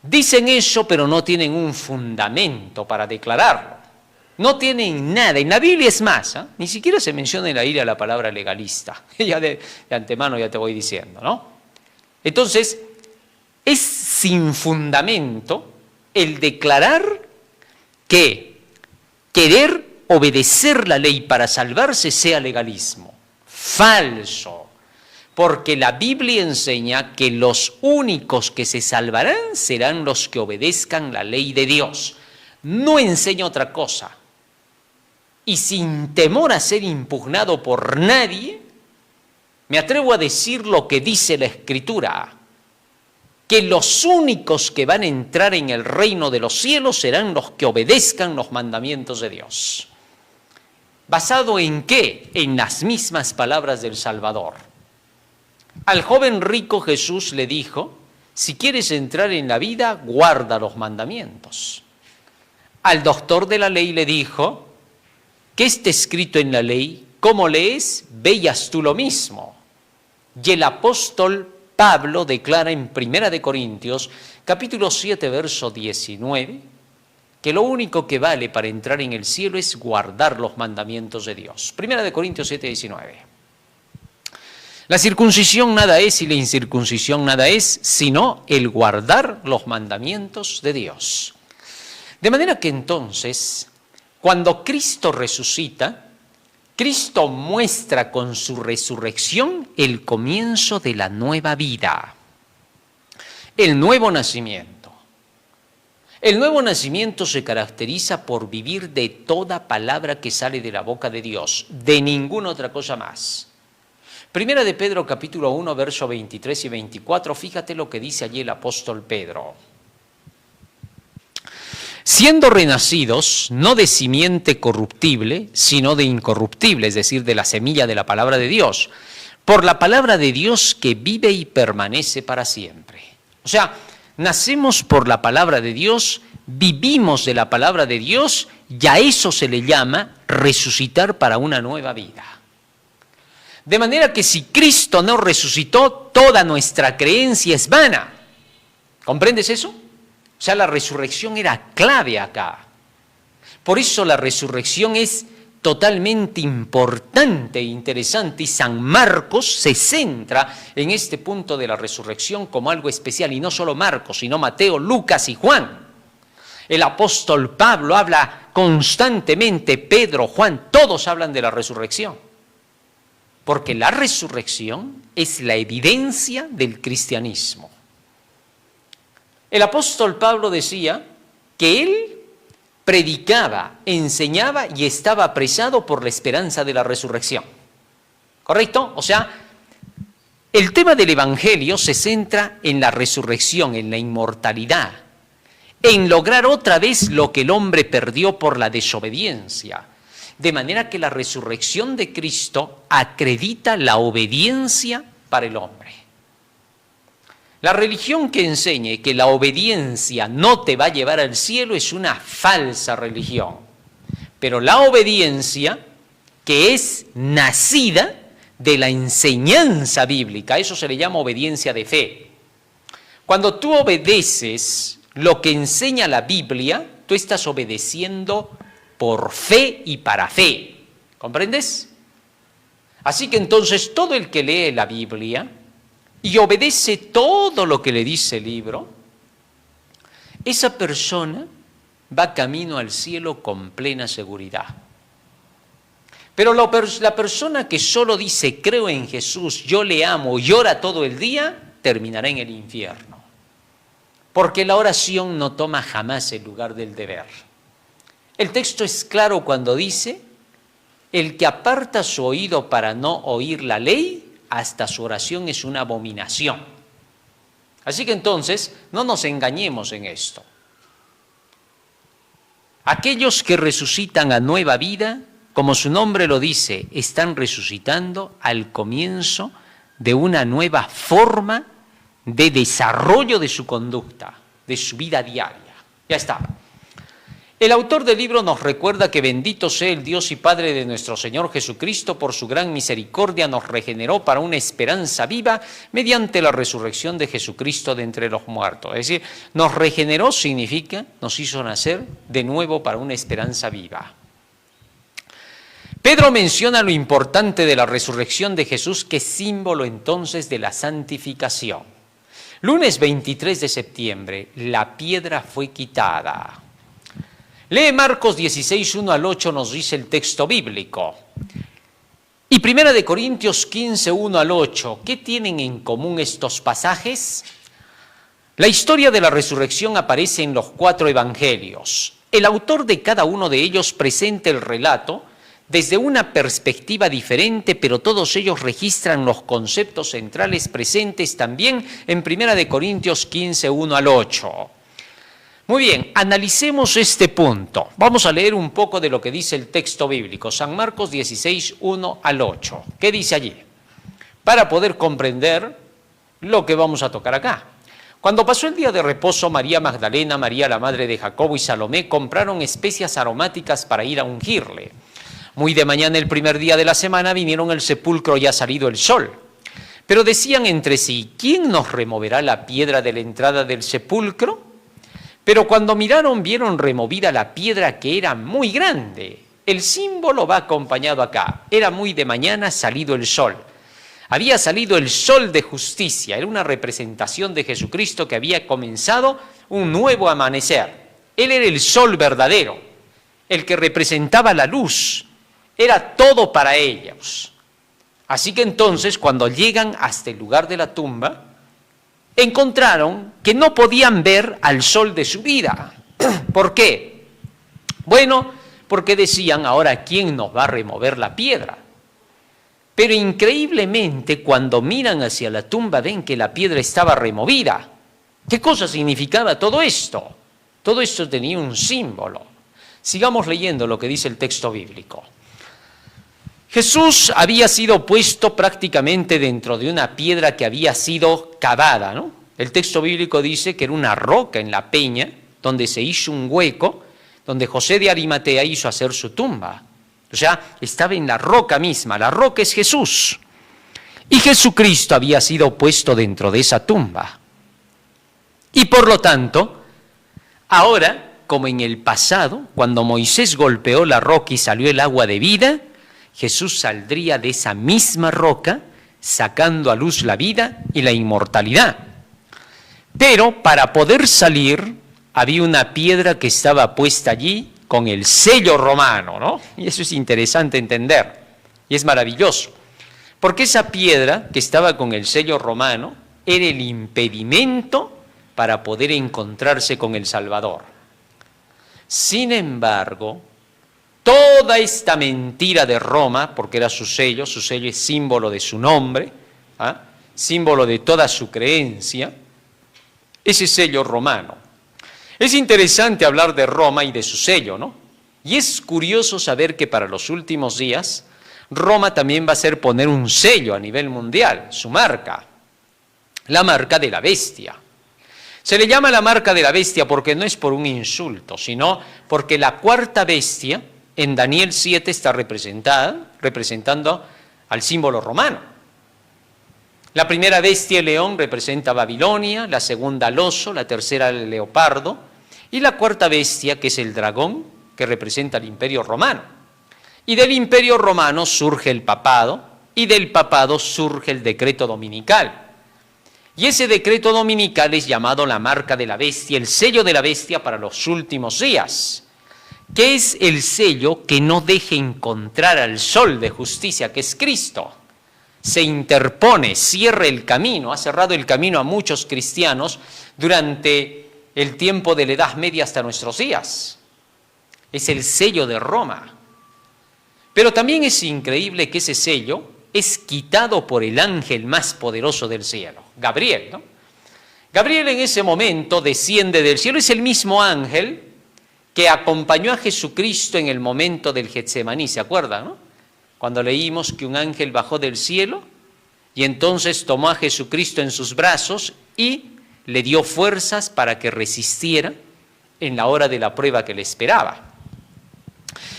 Dicen eso, pero no tienen un fundamento para declararlo. No tienen nada. En la Biblia es más, ni siquiera se menciona en la Biblia la palabra legalista. Ya de antemano ya te voy diciendo, ¿no? Entonces, es sin fundamento el declarar que querer obedecer la ley para salvarse sea legalismo. Falso. Porque la Biblia enseña que los únicos que se salvarán serán los que obedezcan la ley de Dios. No enseña otra cosa. Y sin temor a ser impugnado por nadie, me atrevo a decir lo que dice la Escritura, que los únicos que van a entrar en el reino de los cielos serán los que obedezcan los mandamientos de Dios. ¿Basado en qué? En las mismas palabras del Salvador. Al joven rico Jesús le dijo, si quieres entrar en la vida, guarda los mandamientos. Al doctor de la ley le dijo, ¿qué está escrito en la ley? ¿Cómo lees? Veas tú lo mismo. Y el apóstol Pablo declara en 1 Corintios, capítulo 7, verso 19, que lo único que vale para entrar en el cielo es guardar los mandamientos de Dios. 1 Corintios 7, 19. La circuncisión nada es y la incircuncisión nada es, sino el guardar los mandamientos de Dios. De manera que entonces, cuando Cristo resucita, Cristo muestra con su resurrección el comienzo de la nueva vida, el nuevo nacimiento. El nuevo nacimiento se caracteriza por vivir de toda palabra que sale de la boca de Dios, de ninguna otra cosa más. Primera de Pedro, capítulo 1, verso 23 y 24, fíjate lo que dice allí el apóstol Pedro. Siendo renacidos, no de simiente corruptible, sino de incorruptible, es decir, de la semilla de la palabra de Dios, por la palabra de Dios que vive y permanece para siempre. O sea, nacemos por la palabra de Dios, vivimos de la palabra de Dios, y a eso se le llama resucitar para una nueva vida. De manera que si Cristo no resucitó, toda nuestra creencia es vana. ¿Comprendes eso? O sea, la resurrección era clave acá. Por eso la resurrección es totalmente importante e interesante y San Marcos se centra en este punto de la resurrección como algo especial, y no solo Marcos, sino Mateo, Lucas y Juan. El apóstol Pablo habla constantemente, Pedro, Juan, todos hablan de la resurrección. Porque la resurrección es la evidencia del cristianismo. El apóstol Pablo decía que él predicaba, enseñaba y estaba apresado por la esperanza de la resurrección. ¿Correcto? O sea, el tema del evangelio se centra en la resurrección, en la inmortalidad, en lograr otra vez lo que el hombre perdió por la desobediencia. De manera que la resurrección de Cristo acredita la obediencia para el hombre. La religión que enseñe que la obediencia no te va a llevar al cielo es una falsa religión. Pero la obediencia que es nacida de la enseñanza bíblica, eso se le llama obediencia de fe. Cuando tú obedeces lo que enseña la Biblia, tú estás obedeciendo por fe y para fe. ¿Comprendes? Así que entonces todo el que lee la Biblia y obedece todo lo que le dice el libro, esa persona va camino al cielo con plena seguridad. Pero la persona que solo dice, creo en Jesús, yo le amo, y ora todo el día, terminará en el infierno. Porque la oración no toma jamás el lugar del deber. El texto es claro cuando dice: el que aparta su oído para no oír la ley, hasta su oración es una abominación. Así que entonces, no nos engañemos en esto. Aquellos que resucitan a nueva vida, como su nombre lo dice, están resucitando al comienzo de una nueva forma de desarrollo de su conducta, de su vida diaria. Ya está. El autor del libro nos recuerda que bendito sea el Dios y Padre de nuestro Señor Jesucristo, por su gran misericordia nos regeneró para una esperanza viva mediante la resurrección de Jesucristo de entre los muertos. Es decir, nos regeneró significa, nos hizo nacer de nuevo para una esperanza viva. Pedro menciona lo importante de la resurrección de Jesús, que es símbolo entonces de la santificación. Lunes 23 de septiembre, la piedra fue quitada. Lee Marcos 16, 1 al 8, nos dice el texto bíblico. Y 1 Corintios 15, 1 al 8, ¿qué tienen en común estos pasajes? La historia de la resurrección aparece en los 4 evangelios. El autor de cada uno de ellos presenta el relato desde una perspectiva diferente, pero todos ellos registran los conceptos centrales presentes también en 1 Corintios 15, 1 al 8. Muy bien, analicemos este punto. Vamos a leer un poco de lo que dice el texto bíblico, San Marcos 16, 1 al 8. ¿Qué dice allí? Para poder comprender lo que vamos a tocar acá. Cuando pasó el día de reposo, María Magdalena, María la madre de Jacobo y Salomé compraron especias aromáticas para ir a ungirle. Muy de mañana el primer día de la semana vinieron al sepulcro ya salido el sol. Pero decían entre sí, ¿quién nos removerá la piedra de la entrada del sepulcro? Pero cuando miraron, vieron removida la piedra, que era muy grande. El símbolo va acompañado acá. Era muy de mañana salido el sol. Había salido el sol de justicia. Era una representación de Jesucristo que había comenzado un nuevo amanecer. Él era el sol verdadero, el que representaba la luz. Era todo para ellos. Así que entonces, cuando llegan hasta el lugar de la tumba, encontraron que no podían ver al sol de su vida. ¿Por qué? Bueno, porque decían, ahora, ¿quién nos va a remover la piedra? Pero increíblemente, cuando miran hacia la tumba, ven que la piedra estaba removida. ¿Qué cosa significaba todo esto? Todo esto tenía un símbolo. Sigamos leyendo lo que dice el texto bíblico. Jesús había sido puesto prácticamente dentro de una piedra que había sido cavada, ¿no? El texto bíblico dice que era una roca en la peña, donde se hizo un hueco, donde José de Arimatea hizo hacer su tumba. O sea, estaba en la roca misma, la roca es Jesús. Y Jesucristo había sido puesto dentro de esa tumba. Y por lo tanto, ahora, como en el pasado, cuando Moisés golpeó la roca y salió el agua de vida, Jesús saldría de esa misma roca, sacando a luz la vida y la inmortalidad. Pero para poder salir, había una piedra que estaba puesta allí con el sello romano, ¿no? Y eso es interesante entender, y es maravilloso, porque esa piedra que estaba con el sello romano era el impedimento para poder encontrarse con el Salvador. Sin embargo, toda esta mentira de Roma, porque era su sello es símbolo de su nombre, símbolo de toda su creencia, ese sello romano. Es interesante hablar de Roma y de su sello, ¿no? Y es curioso saber que para los últimos días, Roma también va a hacer poner un sello a nivel mundial, su marca, la marca de la bestia. Se le llama la marca de la bestia porque no es por un insulto, sino porque la cuarta bestia en Daniel 7 está representando al símbolo romano. La primera bestia, el león, representa a Babilonia, la segunda al oso, la tercera al leopardo, y la cuarta bestia, que es el dragón, que representa al imperio romano. Y del imperio romano surge el papado, y del papado surge el decreto dominical. Y ese decreto dominical es llamado la marca de la bestia, el sello de la bestia para los últimos días, que es el sello que no deje encontrar al sol de justicia, que es Cristo. Se interpone, cierra el camino, ha cerrado el camino a muchos cristianos durante el tiempo de la Edad Media hasta nuestros días. Es el sello de Roma. Pero también es increíble que ese sello es quitado por el ángel más poderoso del cielo, Gabriel, ¿no? Gabriel en ese momento desciende del cielo, es el mismo ángel que acompañó a Jesucristo en el momento del Getsemaní, ¿se acuerdan, no? Cuando leímos que un ángel bajó del cielo y entonces tomó a Jesucristo en sus brazos y le dio fuerzas para que resistiera en la hora de la prueba que le esperaba.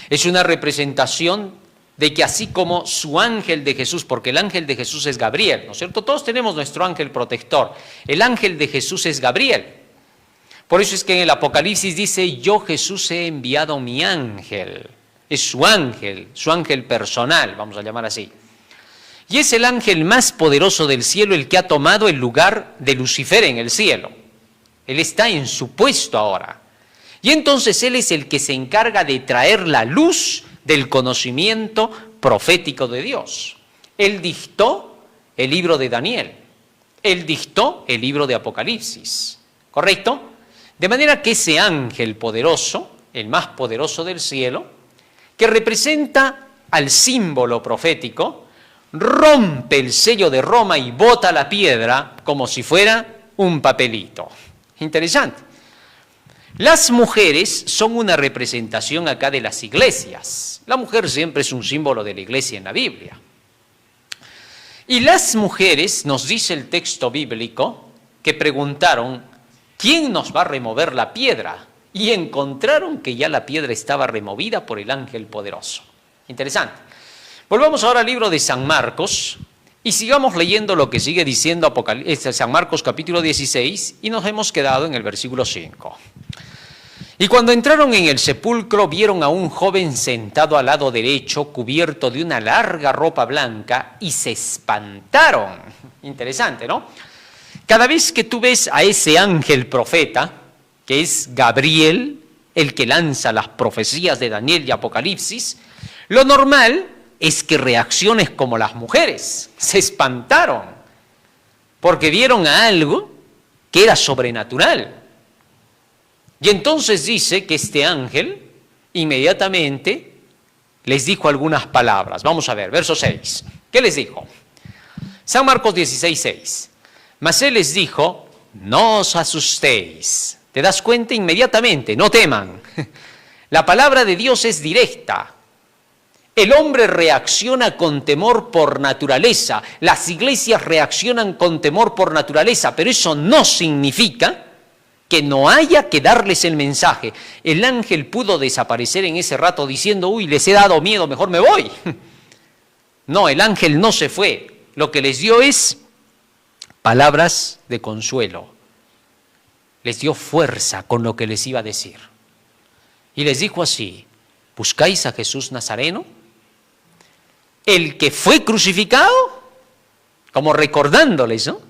Es una representación de que así como su ángel de Jesús, porque el ángel de Jesús es Gabriel, ¿no es cierto? Todos tenemos nuestro ángel protector. El ángel de Jesús es Gabriel. Por eso es que en el Apocalipsis dice, yo Jesús he enviado mi ángel. Es su ángel personal, vamos a llamar así. Y es el ángel más poderoso del cielo el que ha tomado el lugar de Lucifer en el cielo. Él está en su puesto ahora. Y entonces él es el que se encarga de traer la luz del conocimiento profético de Dios. Él dictó el libro de Daniel. Él dictó el libro de Apocalipsis. ¿Correcto? De manera que ese ángel poderoso, el más poderoso del cielo, que representa al símbolo profético, rompe el sello de Roma y bota la piedra como si fuera un papelito. Interesante. Las mujeres son una representación acá de las iglesias. La mujer siempre es un símbolo de la iglesia en la Biblia. Y las mujeres, nos dice el texto bíblico, que preguntaron, ¿quién nos va a remover la piedra? Y encontraron que ya la piedra estaba removida por el ángel poderoso. Interesante. Volvamos ahora al libro de San Marcos y sigamos leyendo lo que sigue diciendo San Marcos capítulo 16 y nos hemos quedado en el versículo 5. Y cuando entraron en el sepulcro vieron a un joven sentado al lado derecho, cubierto de una larga ropa blanca, y se espantaron. Interesante, ¿no? Cada vez que tú ves a ese ángel profeta, que es Gabriel, el que lanza las profecías de Daniel y Apocalipsis, lo normal es que reacciones como las mujeres. Se espantaron, porque vieron a algo que era sobrenatural. Y entonces dice que este ángel inmediatamente les dijo algunas palabras. Vamos a ver, verso 6. ¿Qué les dijo? San Marcos 16, 6. Mas él les dijo, no os asustéis. ¿Te das cuenta? Inmediatamente, no teman. La palabra de Dios es directa. El hombre reacciona con temor por naturaleza. Las iglesias reaccionan con temor por naturaleza, pero eso no significa que no haya que darles el mensaje. El ángel pudo desaparecer en ese rato diciendo, uy, les he dado miedo, mejor me voy. No, el ángel no se fue. Lo que les dio es palabras de consuelo. Les dio fuerza con lo que les iba a decir. Y les dijo así, ¿buscáis a Jesús Nazareno? El que fue crucificado, como recordándoles, ¿no?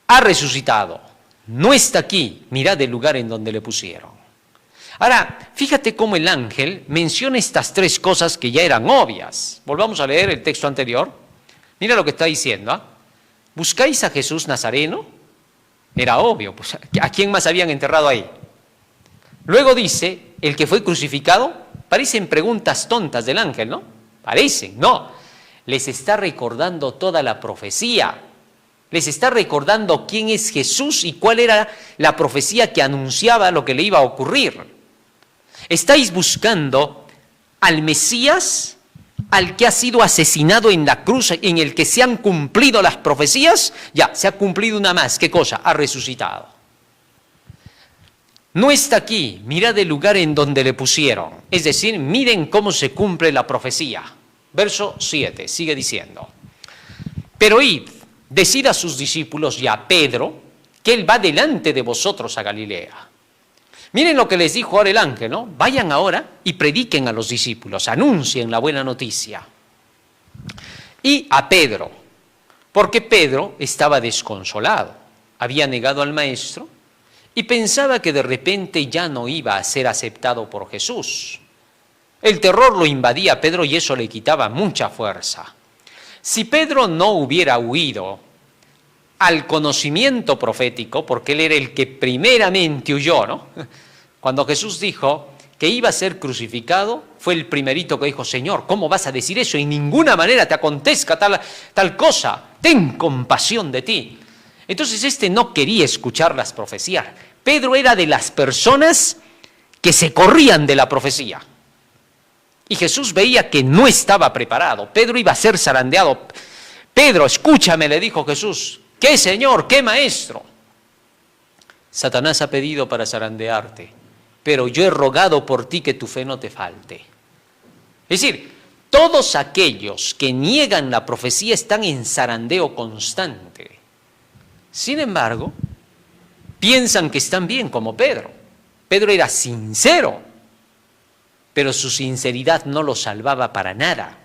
Ha resucitado. No está aquí, mirad el lugar en donde le pusieron. Ahora, fíjate cómo el ángel menciona estas tres cosas que ya eran obvias. Volvamos a leer el texto anterior. Mira lo que está diciendo. ¿Buscáis a Jesús Nazareno? Era obvio, pues, ¿a quién más habían enterrado ahí? Luego dice, el que fue crucificado. Parecen preguntas tontas del ángel, ¿no? Parecen, no. Les está recordando toda la profecía. Les está recordando quién es Jesús y cuál era la profecía que anunciaba lo que le iba a ocurrir. Estáis buscando al Mesías, al que ha sido asesinado en la cruz, en el que se han cumplido las profecías. Ya, se ha cumplido una más. ¿Qué cosa? Ha resucitado. No está aquí. Mirad el lugar en donde le pusieron. Es decir, miren cómo se cumple la profecía. Verso 7, sigue diciendo. Pero id, decid a sus discípulos y a Pedro que él va delante de vosotros a Galilea. Miren lo que les dijo ahora el ángel, ¿no? Vayan ahora y prediquen a los discípulos, anuncien la buena noticia. Y a Pedro, porque Pedro estaba desconsolado, había negado al maestro y pensaba que de repente ya no iba a ser aceptado por Jesús. El terror lo invadía a Pedro y eso le quitaba mucha fuerza. Si Pedro no hubiera huido al conocimiento profético, porque él era el que primeramente huyó, ¿no? Cuando Jesús dijo que iba a ser crucificado, fue el primerito que dijo: Señor, ¿cómo vas a decir eso? En ninguna manera te acontezca tal cosa. Ten compasión de ti. Entonces este no quería escuchar las profecías. Pedro era de las personas que se corrían de la profecía. Y Jesús veía que no estaba preparado. Pedro iba a ser zarandeado. Pedro, escúchame, le dijo Jesús. ¿Qué, Señor? ¿Qué, Maestro? Satanás ha pedido para zarandearte, pero yo he rogado por ti que tu fe no te falte. Es decir, todos aquellos que niegan la profecía están en zarandeo constante. Sin embargo, piensan que están bien, como Pedro. Pedro era sincero, pero su sinceridad no lo salvaba para nada.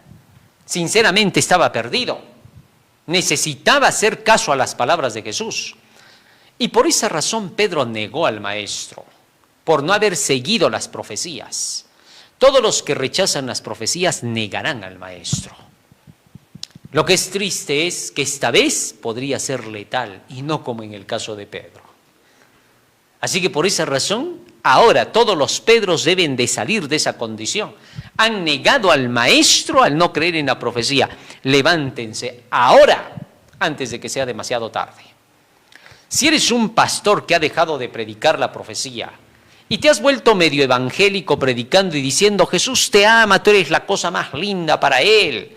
Sinceramente estaba perdido. Necesitaba hacer caso a las palabras de Jesús. Y por esa razón Pedro negó al Maestro, por no haber seguido las profecías. Todos los que rechazan las profecías negarán al Maestro. Lo que es triste es que esta vez podría ser letal y no como en el caso de Pedro. Así que por esa razón, ahora todos los Pedros deben de salir de esa condición. Han negado al Maestro al no creer en la profecía. Levántense ahora, antes de que sea demasiado tarde. Si eres un pastor que ha dejado de predicar la profecía y te has vuelto medio evangélico predicando y diciendo: Jesús te ama, tú eres la cosa más linda para Él.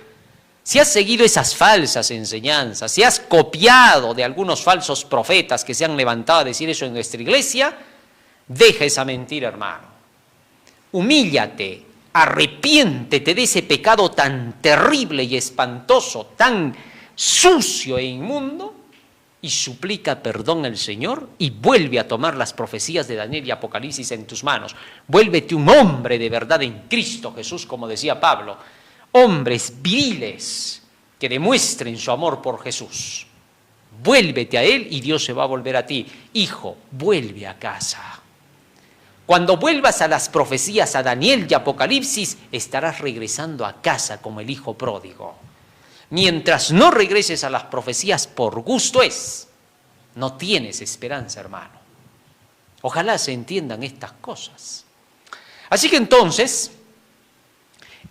Si has seguido esas falsas enseñanzas, si has copiado de algunos falsos profetas que se han levantado a decir eso en nuestra iglesia, deja esa mentira, hermano. Humíllate, arrepiéntete de ese pecado tan terrible y espantoso, tan sucio e inmundo, y suplica perdón al Señor y vuelve a tomar las profecías de Daniel y Apocalipsis en tus manos. Vuélvete un hombre de verdad en Cristo Jesús, como decía Pablo. Hombres viriles que demuestren su amor por Jesús. Vuélvete a Él y Dios se va a volver a ti. Hijo, vuelve a casa. Cuando vuelvas a las profecías, a Daniel y Apocalipsis, estarás regresando a casa como el hijo pródigo. Mientras no regreses a las profecías por gusto no tienes esperanza, hermano. Ojalá se entiendan estas cosas. Así que entonces,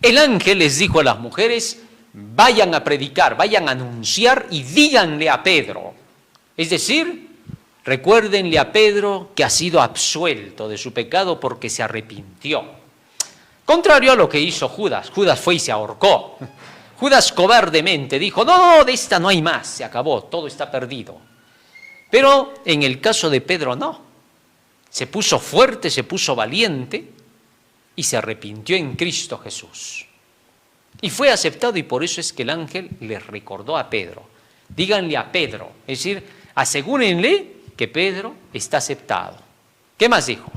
el ángel les dijo a las mujeres: vayan a predicar, vayan a anunciar y díganle a Pedro. Es decir, recuérdenle a Pedro que ha sido absuelto de su pecado porque se arrepintió. Contrario a lo que hizo Judas. Judas fue y se ahorcó. Judas cobardemente dijo: no, de esta no hay más, se acabó, todo está perdido. Pero en el caso de Pedro no. Se puso fuerte, se puso valiente y se arrepintió en Cristo Jesús. Y fue aceptado, y por eso es que el ángel les recordó a Pedro. Díganle a Pedro, es decir, asegúrenle que Pedro está aceptado. ¿Qué más dijo?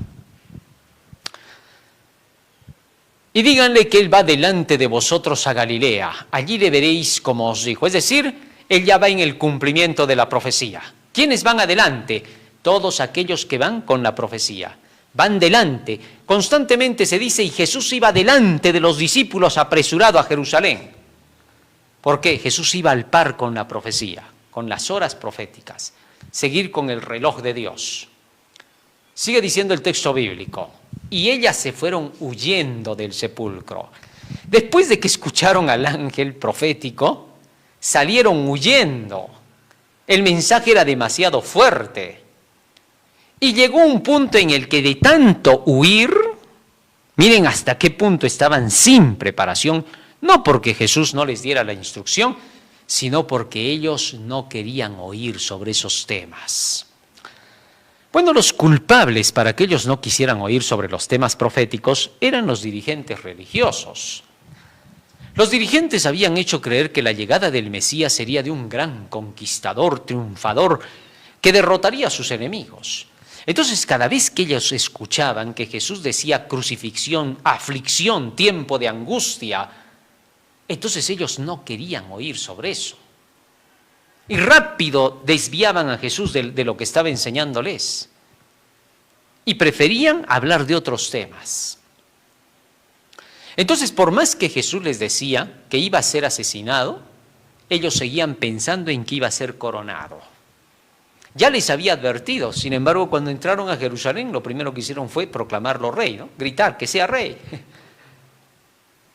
Y díganle que Él va delante de vosotros a Galilea. Allí le veréis como os dijo. Es decir, Él ya va en el cumplimiento de la profecía. ¿Quiénes van adelante? Todos aquellos que van con la profecía. Van delante. Constantemente se dice: y Jesús iba delante de los discípulos apresurado a Jerusalén. ¿Por qué? Jesús iba al par con la profecía, con las horas proféticas. Seguir con el reloj de Dios. Sigue diciendo el texto bíblico: y ellas se fueron huyendo del sepulcro. Después de que escucharon al ángel profético, salieron huyendo. El mensaje era demasiado fuerte. Y llegó un punto en el que de tanto huir, miren hasta qué punto estaban sin preparación, no porque Jesús no les diera la instrucción, sino porque ellos no querían oír sobre esos temas. Bueno, los culpables para que ellos no quisieran oír sobre los temas proféticos eran los dirigentes religiosos. Los dirigentes habían hecho creer que la llegada del Mesías sería de un gran conquistador, triunfador, que derrotaría a sus enemigos. Entonces, cada vez que ellos escuchaban que Jesús decía crucifixión, aflicción, tiempo de angustia, entonces ellos no querían oír sobre eso. Y rápido desviaban a Jesús de lo que estaba enseñándoles. Y preferían hablar de otros temas. Entonces, por más que Jesús les decía que iba a ser asesinado, ellos seguían pensando en que iba a ser coronado. Ya les había advertido, sin embargo, cuando entraron a Jerusalén, lo primero que hicieron fue proclamarlo rey, ¿no? Gritar que sea rey.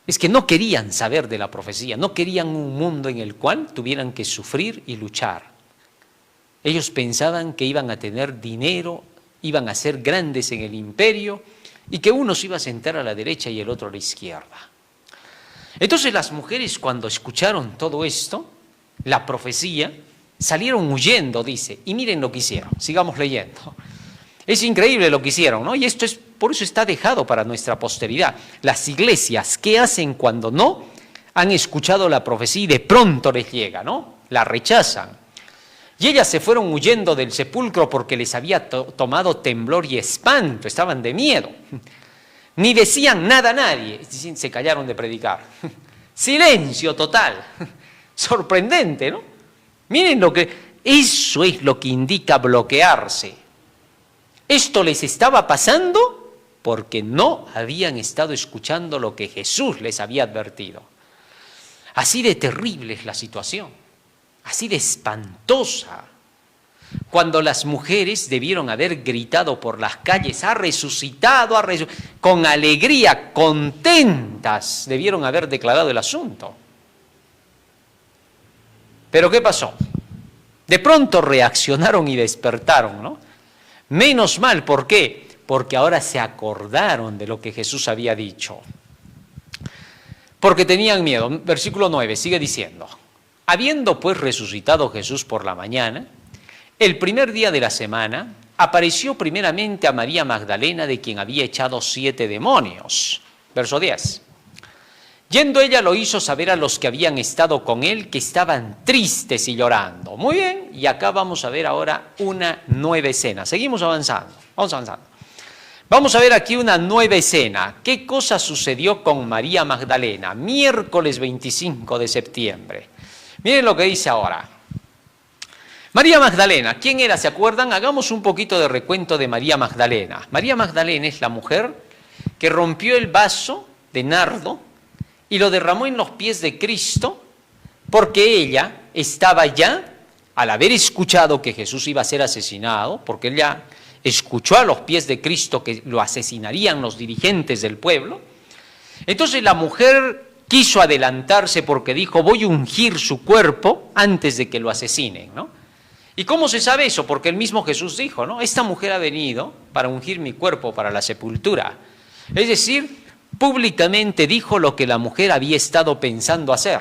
Es que no querían saber de la profecía, no querían un mundo en el cual tuvieran que sufrir y luchar. Ellos pensaban que iban a tener dinero, iban a ser grandes en el imperio y que uno se iba a sentar a la derecha y el otro a la izquierda. Entonces las mujeres, cuando escucharon todo esto, la profecía, salieron huyendo, dice, y miren lo que hicieron. Sigamos leyendo. Es increíble lo que hicieron, ¿no? Y esto es, por eso está dejado para nuestra posteridad. Las iglesias, ¿qué hacen cuando no han escuchado la profecía y de pronto les llega, ¿no? La rechazan. Y ellas se fueron huyendo del sepulcro porque les había tomado temblor y espanto, estaban de miedo. Ni decían nada a nadie, se callaron de predicar. Silencio total. Sorprendente, ¿no? Miren eso es lo que indica bloquearse. Esto les estaba pasando porque no habían estado escuchando lo que Jesús les había advertido. Así de terrible es la situación, así de espantosa. Cuando las mujeres debieron haber gritado por las calles, ha resucitado, con alegría, contentas, debieron haber declarado el asunto. Pero ¿qué pasó? De pronto reaccionaron y despertaron, ¿no? Menos mal, ¿por qué? Porque ahora se acordaron de lo que Jesús había dicho. Porque tenían miedo. Versículo 9 sigue diciendo, habiendo pues resucitado Jesús por la mañana, el primer día de la semana, apareció primeramente a María Magdalena, de quien había echado 7 demonios. Verso 10. Yendo ella lo hizo saber a los que habían estado con él, que estaban tristes y llorando. Muy bien, y acá vamos a ver ahora una nueva escena. Seguimos avanzando, vamos avanzando. Vamos a ver aquí una nueva escena. ¿Qué cosa sucedió con María Magdalena? Miércoles 25 de septiembre. Miren lo que dice ahora. María Magdalena, ¿quién era? ¿Se acuerdan? Hagamos un poquito de recuento de María Magdalena. María Magdalena es la mujer que rompió el vaso de nardo y lo derramó en los pies de Cristo, porque ella estaba ya, al haber escuchado que Jesús iba a ser asesinado, porque ella escuchó a los pies de Cristo que lo asesinarían los dirigentes del pueblo, entonces la mujer quiso adelantarse porque dijo, voy a ungir su cuerpo antes de que lo asesinen, ¿no? ¿Y cómo se sabe eso? Porque el mismo Jesús dijo, ¿no? Esta mujer ha venido para ungir mi cuerpo para la sepultura. Es decir, públicamente dijo lo que la mujer había estado pensando hacer.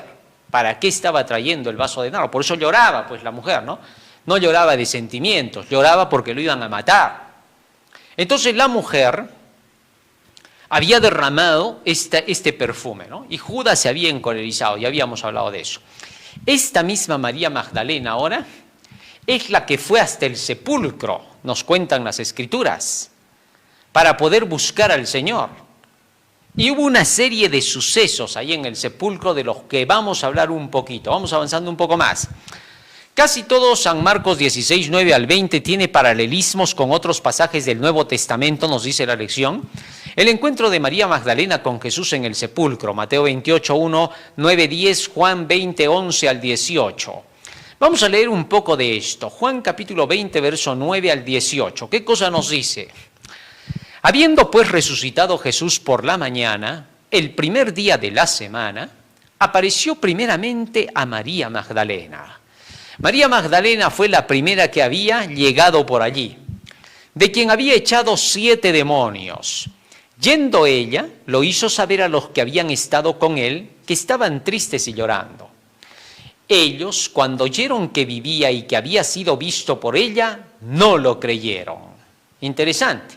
¿Para qué estaba trayendo el vaso de nardo? Por eso lloraba, pues, la mujer, ¿no? No lloraba de sentimientos, lloraba porque lo iban a matar. Entonces la mujer había derramado este perfume, ¿no? Y Judas se había encolerizado, ya habíamos hablado de eso. Esta misma María Magdalena ahora es la que fue hasta el sepulcro, nos cuentan las Escrituras, para poder buscar al Señor. Y hubo una serie de sucesos ahí en el sepulcro de los que vamos a hablar un poquito. Vamos avanzando un poco más. Casi todo San Marcos 16, 9 al 20 tiene paralelismos con otros pasajes del Nuevo Testamento, nos dice la lección. El encuentro de María Magdalena con Jesús en el sepulcro, Mateo 28, 1, 9, 10, Juan 20, 11 al 18. Vamos a leer un poco de esto. Juan capítulo 20, verso 9 al 18. ¿Qué cosa nos dice? Habiendo pues resucitado Jesús por la mañana, el primer día de la semana, apareció primeramente a María Magdalena. María Magdalena fue la primera que había llegado por allí, de quien había echado 7 demonios. Yendo ella, lo hizo saber a los que habían estado con él, que estaban tristes y llorando. Ellos, cuando oyeron que vivía y que había sido visto por ella, no lo creyeron. Interesante.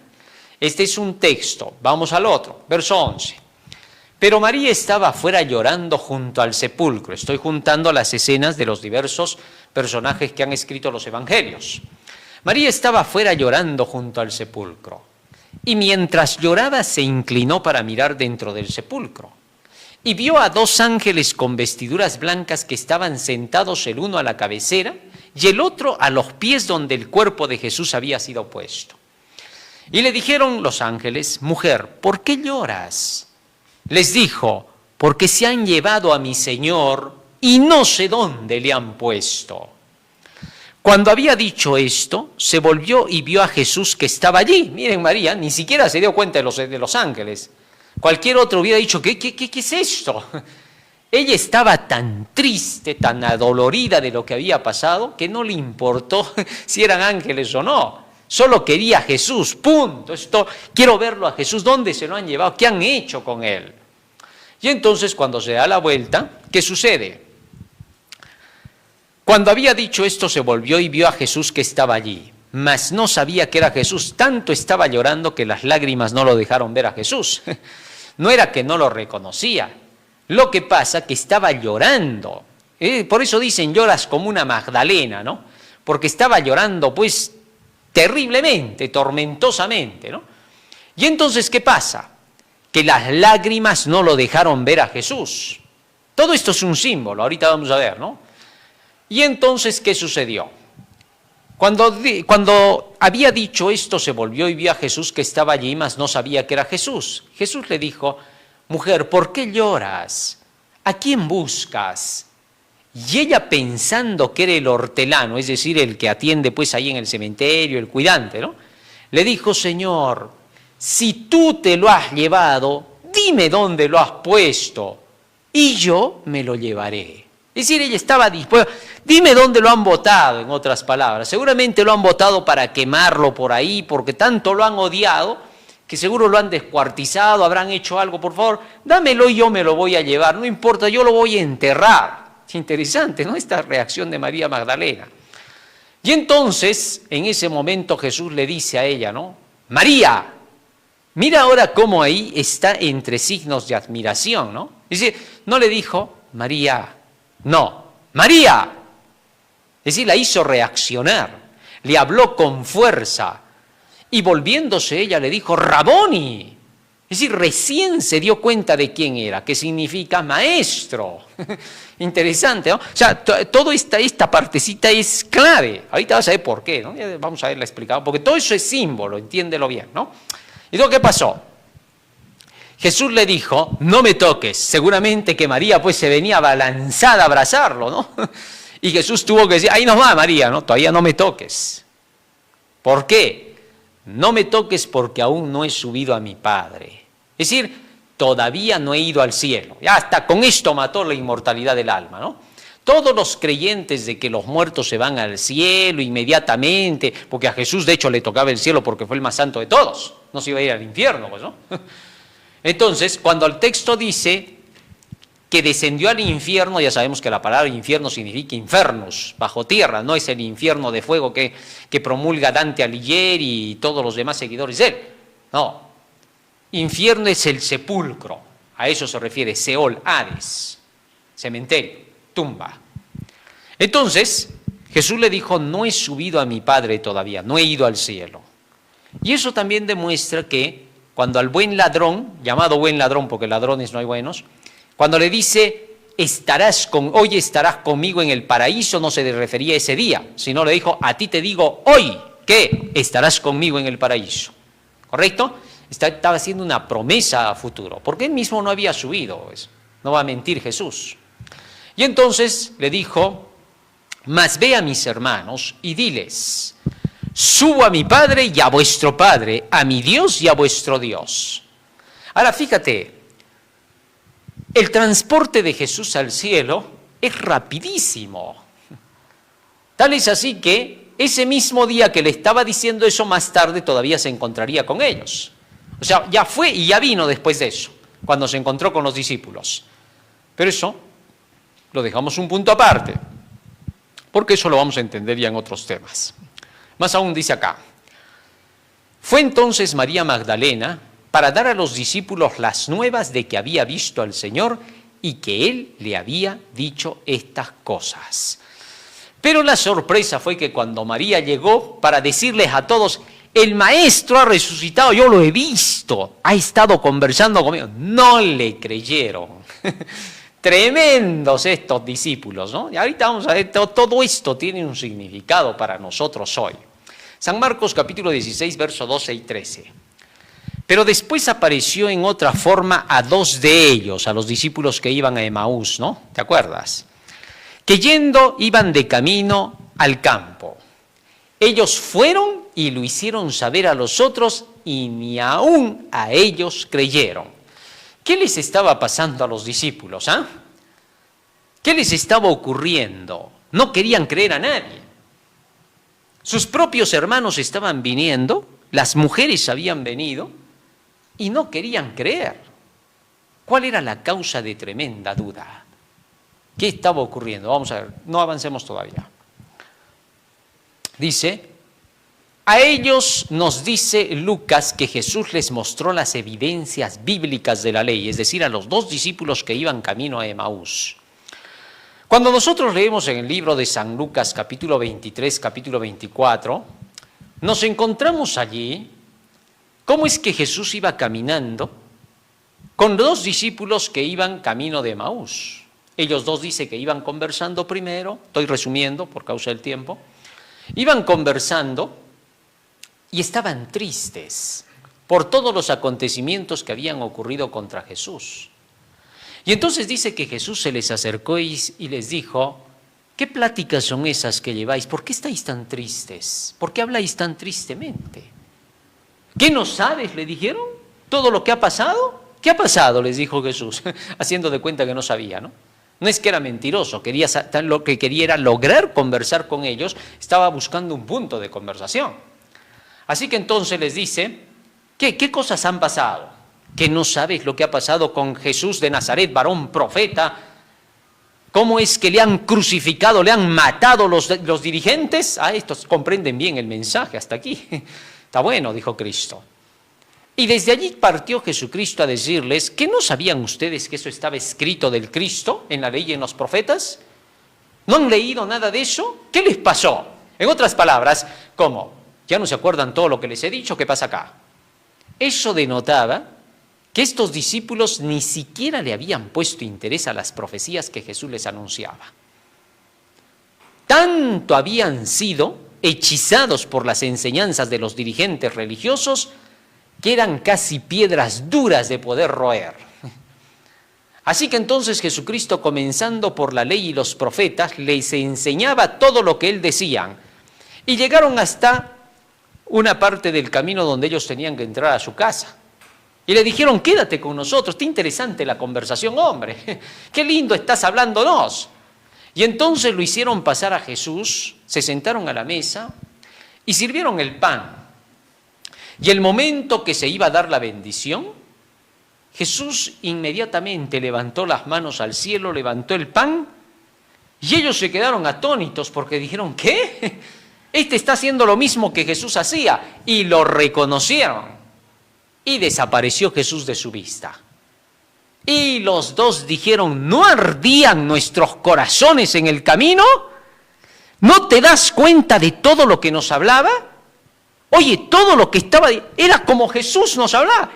Este es un texto. Vamos al otro, verso 11. Pero María estaba afuera llorando junto al sepulcro. Estoy juntando las escenas de los diversos personajes que han escrito los evangelios. María estaba afuera llorando junto al sepulcro. Y mientras lloraba se inclinó para mirar dentro del sepulcro. Y vio a 2 ángeles con vestiduras blancas que estaban sentados, el uno a la cabecera y el otro a los pies donde el cuerpo de Jesús había sido puesto. Y le dijeron los ángeles, mujer, ¿por qué lloras? Les dijo, porque se han llevado a mi Señor y no sé dónde le han puesto. Cuando había dicho esto, se volvió y vio a Jesús que estaba allí. Miren, María ni siquiera se dio cuenta de los ángeles. Cualquier otro hubiera dicho, ¿qué es esto? Ella estaba tan triste, tan adolorida de lo que había pasado, que no le importó si eran ángeles o no. Solo quería a Jesús, punto. Quiero verlo a Jesús. ¿Dónde se lo han llevado? ¿Qué han hecho con él? Y entonces, cuando se da la vuelta, ¿qué sucede? Cuando había dicho esto, se volvió y vio a Jesús que estaba allí, mas no sabía que era Jesús. Tanto estaba llorando que las lágrimas no lo dejaron ver a Jesús. No era que no lo reconocía. Lo que pasa que estaba llorando. Por eso dicen, lloras como una Magdalena, ¿no? Porque estaba llorando, pues, terriblemente, tormentosamente, ¿no? Y entonces, ¿qué pasa? Que las lágrimas no lo dejaron ver a Jesús. Todo esto es un símbolo, ahorita vamos a ver, ¿no? Y entonces, ¿qué sucedió? Cuando había dicho esto, se volvió y vio a Jesús que estaba allí, mas no sabía que era Jesús. Jesús le dijo, mujer, ¿por qué lloras? ¿A quién buscas? Y ella, pensando que era el hortelano, es decir, el que atiende pues ahí en el cementerio, el cuidante, ¿no? Le dijo, Señor, si tú te lo has llevado, dime dónde lo has puesto y yo me lo llevaré. Es decir, ella estaba dispuesta, dime dónde lo han botado, en otras palabras. Seguramente lo han botado para quemarlo por ahí, porque tanto lo han odiado, que seguro lo han descuartizado, habrán hecho algo, por favor, dámelo y yo me lo voy a llevar, no importa, yo lo voy a enterrar. Interesante, ¿no? Esta reacción de María Magdalena. Y entonces, en ese momento Jesús le dice a ella, ¿no? María, mira ahora cómo ahí está entre signos de admiración, ¿no? Es decir, no le dijo, María, no, María. Es decir, la hizo reaccionar, le habló con fuerza y volviéndose ella le dijo, Raboni. Es decir, recién se dio cuenta de quién era, que significa maestro. Interesante, ¿no? O sea, toda esta partecita es clave. Ahorita vas a ver por qué, ¿no? Vamos a verla explicado, porque todo eso es símbolo, entiéndelo bien, ¿no? ¿Y luego qué pasó? Jesús le dijo, no me toques. Seguramente que María pues se venía abalanzada a abrazarlo, ¿no? Y Jesús tuvo que decir, ahí nos va María, ¿no? Todavía no me toques. ¿Por qué? No me toques porque aún no he subido a mi Padre. Es decir, todavía no he ido al cielo. Ya hasta con esto mató la inmortalidad del alma, ¿no? Todos los creyentes de que los muertos se van al cielo inmediatamente, porque a Jesús de hecho le tocaba el cielo porque fue el más santo de todos, no se iba a ir al infierno, pues, ¿no? Entonces, cuando el texto dice que descendió al infierno, ya sabemos que la palabra infierno significa infernus, bajo tierra, no es el infierno de fuego que promulga Dante Alighieri y todos los demás seguidores de él. No, infierno es el sepulcro, a eso se refiere Seol, Hades, cementerio, tumba. Entonces, Jesús le dijo, no he subido a mi Padre todavía, no he ido al cielo. Y eso también demuestra que cuando al buen ladrón, llamado buen ladrón porque ladrones no hay buenos, cuando le dice, hoy estarás conmigo en el paraíso, no se le refería a ese día, sino le dijo, a ti te digo hoy que estarás conmigo en el paraíso. ¿Correcto? Estaba haciendo una promesa a futuro, porque él mismo no había subido, pues, no va a mentir Jesús. Y entonces le dijo, mas ve a mis hermanos y diles, subo a mi Padre y a vuestro Padre, a mi Dios y a vuestro Dios. Ahora fíjate, el transporte de Jesús al cielo es rapidísimo. Tal es así que ese mismo día que le estaba diciendo eso, más tarde todavía se encontraría con ellos. O sea, ya fue y ya vino después de eso, cuando se encontró con los discípulos. Pero eso lo dejamos un punto aparte, porque eso lo vamos a entender ya en otros temas. Más aún dice acá, fue entonces María Magdalena para dar a los discípulos las nuevas de que había visto al Señor y que Él le había dicho estas cosas. Pero la sorpresa fue que cuando María llegó para decirles a todos, el Maestro ha resucitado, yo lo he visto, ha estado conversando conmigo, no le creyeron. Tremendos estos discípulos, ¿no? Y ahorita vamos a ver, todo esto tiene un significado para nosotros hoy. San Marcos capítulo 16, versos 12 y 13. Pero después apareció en otra forma a dos de ellos, a los discípulos que iban a Emaús, ¿no? ¿Te acuerdas? Que yendo iban de camino al campo. Ellos fueron y lo hicieron saber a los otros y ni aún a ellos creyeron. ¿Qué les estaba pasando a los discípulos? ¿Qué les estaba ocurriendo? No querían creer a nadie. Sus propios hermanos estaban viniendo, las mujeres habían venido y no querían creer. ¿Cuál era la causa de tremenda duda? ¿Qué estaba ocurriendo? Vamos a ver, no avancemos todavía. Dice, a ellos nos dice Lucas que Jesús les mostró las evidencias bíblicas de la ley, es decir, a los dos discípulos que iban camino a Emaús. Cuando nosotros leemos en el libro de San Lucas, capítulo 23, capítulo 24, nos encontramos allí cómo es que Jesús iba caminando con dos discípulos que iban camino de Emaús. Ellos dos dicen que iban conversando primero, estoy resumiendo por causa del tiempo, iban conversando y estaban tristes por todos los acontecimientos que habían ocurrido contra Jesús. Y entonces dice que Jesús se les acercó y les dijo, ¿qué pláticas son esas que lleváis? ¿Por qué estáis tan tristes? ¿Por qué habláis tan tristemente? ¿Qué no sabes? Le dijeron, ¿todo lo que ha pasado? ¿Qué ha pasado? Les dijo Jesús, haciendo de cuenta que no sabía, ¿no? No es que era mentiroso, lo que quería era lograr conversar con ellos, estaba buscando un punto de conversación. Así que entonces les dice, ¿qué cosas han pasado? ¿Que no sabes lo que ha pasado con Jesús de Nazaret, varón profeta? ¿Cómo es que le han crucificado, le han matado los dirigentes? Estos comprenden bien el mensaje hasta aquí. Está bueno, dijo Cristo. Y desde allí partió Jesucristo a decirles, ¿que no sabían ustedes que eso estaba escrito del Cristo en la ley y en los profetas? ¿No han leído nada de eso? ¿Qué les pasó? En otras palabras, ¿cómo? ¿Ya no se acuerdan todo lo que les he dicho? ¿Qué pasa acá? Eso denotaba que estos discípulos ni siquiera le habían puesto interés a las profecías que Jesús les anunciaba. Tanto habían sido hechizados por las enseñanzas de los dirigentes religiosos que eran casi piedras duras de poder roer. Así que entonces Jesucristo, comenzando por la ley y los profetas, les enseñaba todo lo que él decía. Y llegaron hasta una parte del camino donde ellos tenían que entrar a su casa. Y le dijeron, quédate con nosotros, está interesante la conversación, hombre. Qué lindo estás hablándonos. Y entonces lo hicieron pasar a Jesús, se sentaron a la mesa y sirvieron el pan. Y el momento que se iba a dar la bendición, Jesús inmediatamente levantó las manos al cielo, levantó el pan, y ellos se quedaron atónitos porque dijeron, ¿qué? Este está haciendo lo mismo que Jesús hacía, y lo reconocieron. Y desapareció Jesús de su vista. Y los dos dijeron, ¿no ardían nuestros corazones en el camino? ¿No te das cuenta de todo lo que nos hablaba? Oye, todo lo que estaba, era como Jesús nos hablaba.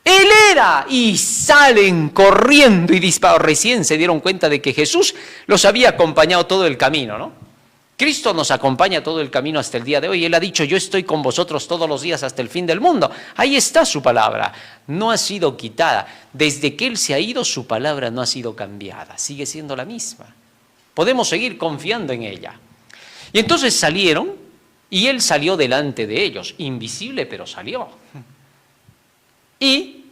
Él era. Y salen corriendo y dispararon. Recién se dieron cuenta de que Jesús los había acompañado todo el camino, ¿no? Cristo nos acompaña todo el camino hasta el día de hoy. Él ha dicho, yo estoy con vosotros todos los días hasta el fin del mundo. Ahí está su palabra. No ha sido quitada. Desde que Él se ha ido, su palabra no ha sido cambiada. Sigue siendo la misma. Podemos seguir confiando en ella. Y entonces salieron. Y él salió delante de ellos, invisible, pero salió. Y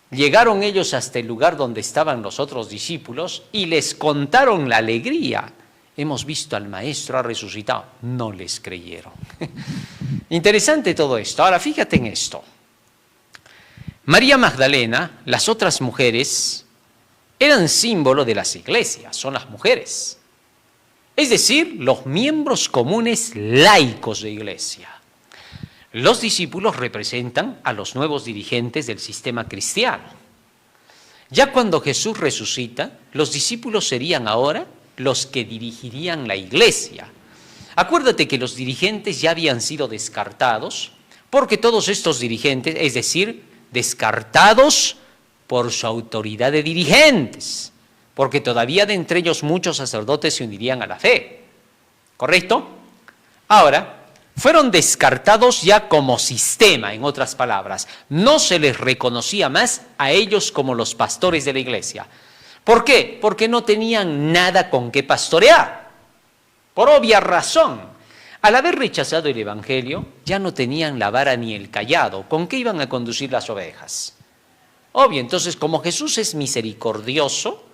llegaron ellos hasta el lugar donde estaban los otros discípulos y les contaron la alegría. Hemos visto al Maestro, ha resucitado. No les creyeron. Interesante todo esto. Ahora fíjate en esto. María Magdalena, las otras mujeres, eran símbolo de las iglesias, son las mujeres. Es decir, los miembros comunes laicos de iglesia. Los discípulos representan a los nuevos dirigentes del sistema cristiano. Ya cuando Jesús resucita, los discípulos serían ahora los que dirigirían la iglesia. Acuérdate que los dirigentes ya habían sido descartados, porque todos estos dirigentes, es decir, descartados por su autoridad de dirigentes, porque todavía de entre ellos muchos sacerdotes se unirían a la fe. ¿Correcto? Ahora, fueron descartados ya como sistema, en otras palabras. No se les reconocía más a ellos como los pastores de la iglesia. ¿Por qué? Porque no tenían nada con qué pastorear. por obvia razón. Al haber rechazado el Evangelio, ya no tenían la vara ni el cayado. ¿Con qué iban a conducir las ovejas? Obvio, entonces, como Jesús es misericordioso,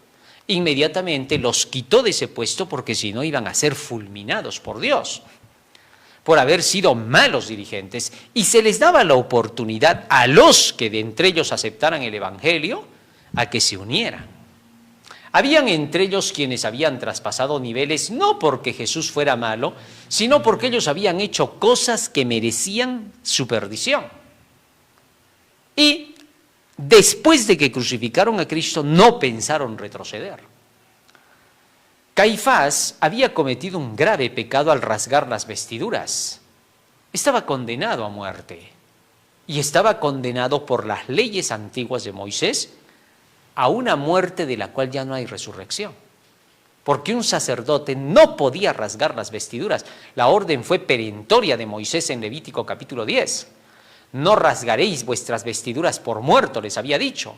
inmediatamente los quitó de ese puesto porque si no iban a ser fulminados por Dios, por haber sido malos dirigentes. Y se les daba la oportunidad a los que de entre ellos aceptaran el Evangelio a que se unieran. Habían entre ellos quienes habían traspasado niveles no porque Jesús fuera malo, sino porque ellos habían hecho cosas que merecían su perdición. Y después de que crucificaron a Cristo, no pensaron retroceder. Caifás había cometido un grave pecado al rasgar las vestiduras. Estaba condenado a muerte y estaba condenado por las leyes antiguas de Moisés a una muerte de la cual ya no hay resurrección. Porque un sacerdote no podía rasgar las vestiduras. La orden fue perentoria de Moisés en Levítico capítulo 10. No rasgaréis vuestras vestiduras por muerto, les había dicho.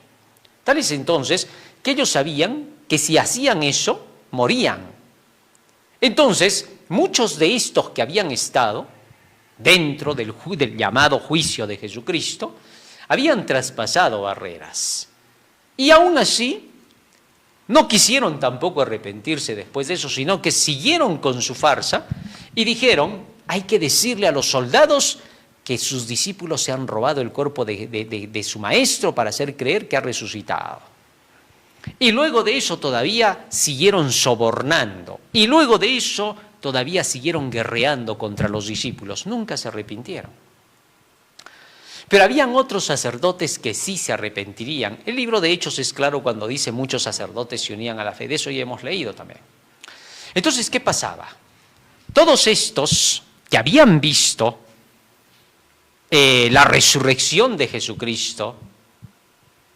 Tal es entonces que ellos sabían que si hacían eso, morían. Entonces, muchos de estos que habían estado dentro del llamado juicio de Jesucristo, habían traspasado barreras. Y aún así, no quisieron tampoco arrepentirse después de eso, sino que siguieron con su farsa y dijeron, hay que decirle a los soldados que sus discípulos se han robado el cuerpo de su maestro para hacer creer que ha resucitado. Y luego de eso todavía siguieron sobornando. Y luego de eso todavía siguieron guerreando contra los discípulos. Nunca se arrepintieron. Pero habían otros sacerdotes que sí se arrepentirían. El libro de Hechos es claro cuando dice muchos sacerdotes se unían a la fe. De eso ya hemos leído también. Entonces, ¿qué pasaba? Todos estos que habían visto la resurrección de Jesucristo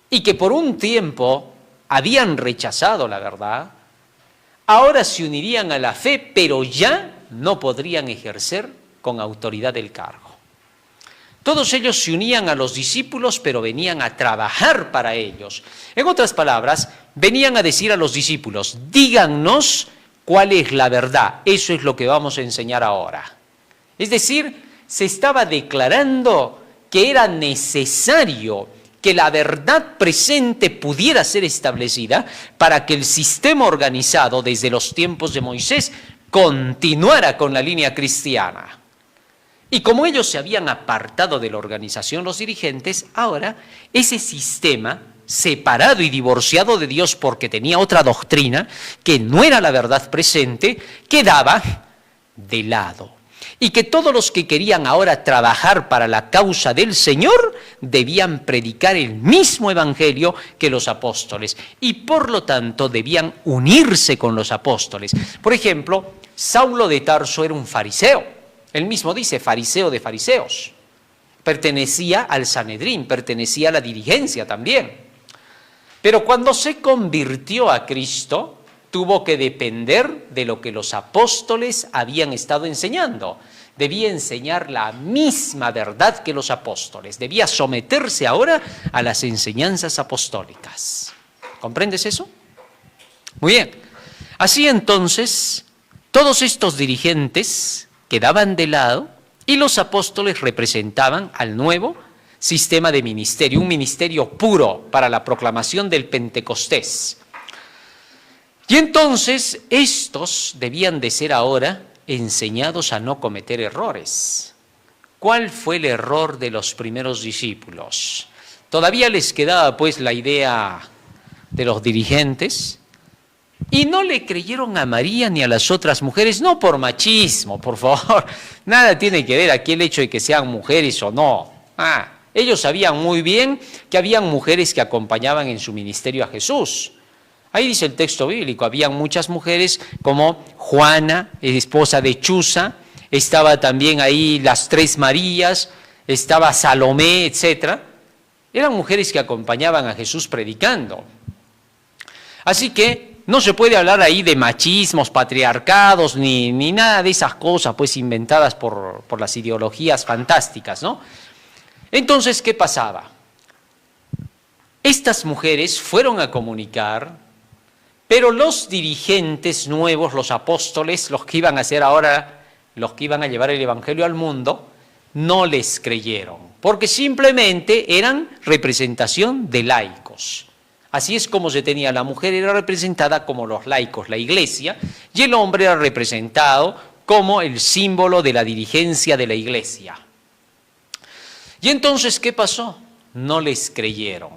y que por un tiempo habían rechazado la verdad, ahora se unirían a la fe, pero ya no podrían ejercer con autoridad el cargo. Todos ellos se unían a los discípulos, pero venían a trabajar para ellos. En otras palabras, venían a decir a los discípulos, díganos cuál es la verdad, eso es lo que vamos a enseñar ahora. Es decir, se estaba declarando que era necesario que la verdad presente pudiera ser establecida para que el sistema organizado desde los tiempos de Moisés continuara con la línea cristiana. Y como ellos se habían apartado de la organización, los dirigentes, ahora ese sistema separado y divorciado de Dios porque tenía otra doctrina que no era la verdad presente, quedaba de lado. Y que todos los que querían ahora trabajar para la causa del Señor debían predicar el mismo evangelio que los apóstoles y por lo tanto debían unirse con los apóstoles. Por ejemplo, Saulo de Tarso era un fariseo. Él mismo dice, fariseo de fariseos. Pertenecía al Sanedrín, pertenecía a la dirigencia también. Pero cuando se convirtió a Cristo, tuvo que depender de lo que los apóstoles habían estado enseñando. Debía enseñar la misma verdad que los apóstoles. Debía someterse ahora a las enseñanzas apostólicas. ¿Comprendes eso? Muy bien. Así entonces, todos estos dirigentes quedaban de lado y los apóstoles representaban al nuevo sistema de ministerio, un ministerio puro para la proclamación del Pentecostés. Y entonces estos debían de ser ahora enseñados a no cometer errores. ¿Cuál fue el error de los primeros discípulos? Todavía les quedaba pues la idea de los dirigentes y no le creyeron a María ni a las otras mujeres, no por machismo, por favor, nada tiene que ver aquí el hecho de que sean mujeres o no. Ellos sabían muy bien que habían mujeres que acompañaban en su ministerio a Jesús. Ahí dice el texto bíblico, habían muchas mujeres como Juana, esposa de Chuza, estaba también ahí las tres Marías, estaba Salomé, etc. Eran mujeres que acompañaban a Jesús predicando. Así que no se puede hablar ahí de machismos, patriarcados, ni nada de esas cosas pues inventadas por las ideologías fantásticas, ¿no? Entonces, ¿qué pasaba? Estas mujeres fueron a comunicar, Pero los dirigentes nuevos, los apóstoles, los que iban a ser ahora, los que iban a llevar el evangelio al mundo, no les creyeron, porque simplemente eran representación de laicos. Así es como se tenía, la mujer era representada como los laicos, la iglesia, y el hombre era representado como el símbolo de la dirigencia de la iglesia. Y entonces, ¿qué pasó? No les creyeron,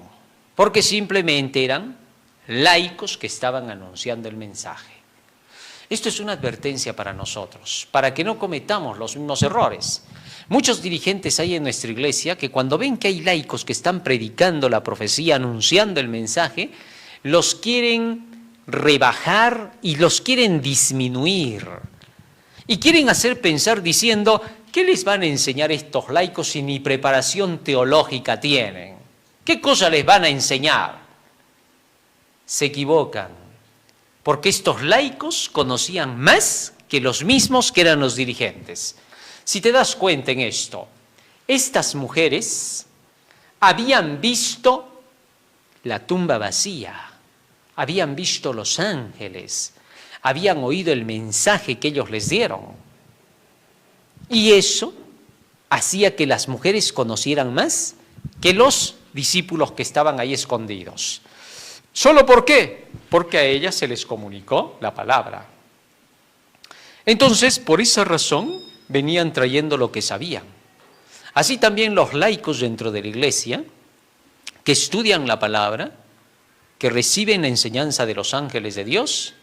porque simplemente eran laicos que estaban anunciando el mensaje. Esto es una advertencia para nosotros, para que no cometamos los mismos errores. Muchos dirigentes hay en nuestra iglesia que cuando ven que hay laicos que están predicando la profecía, anunciando el mensaje, los quieren rebajar y los quieren disminuir. Y quieren hacer pensar diciendo, ¿qué les van a enseñar estos laicos si ni preparación teológica tienen? ¿Qué cosa les van a enseñar? Se equivocan, porque estos laicos conocían más que los mismos que eran los dirigentes. Si te das cuenta en esto, estas mujeres habían visto la tumba vacía, habían visto los ángeles, habían oído el mensaje que ellos les dieron. Y eso hacía que las mujeres conocieran más que los discípulos que estaban ahí escondidos. ¿Solo por qué? Porque a ellas se les comunicó la palabra. Entonces, por esa razón, venían trayendo lo que sabían. Así también los laicos dentro de la iglesia, que estudian la palabra, que reciben la enseñanza de los ángeles de Dios,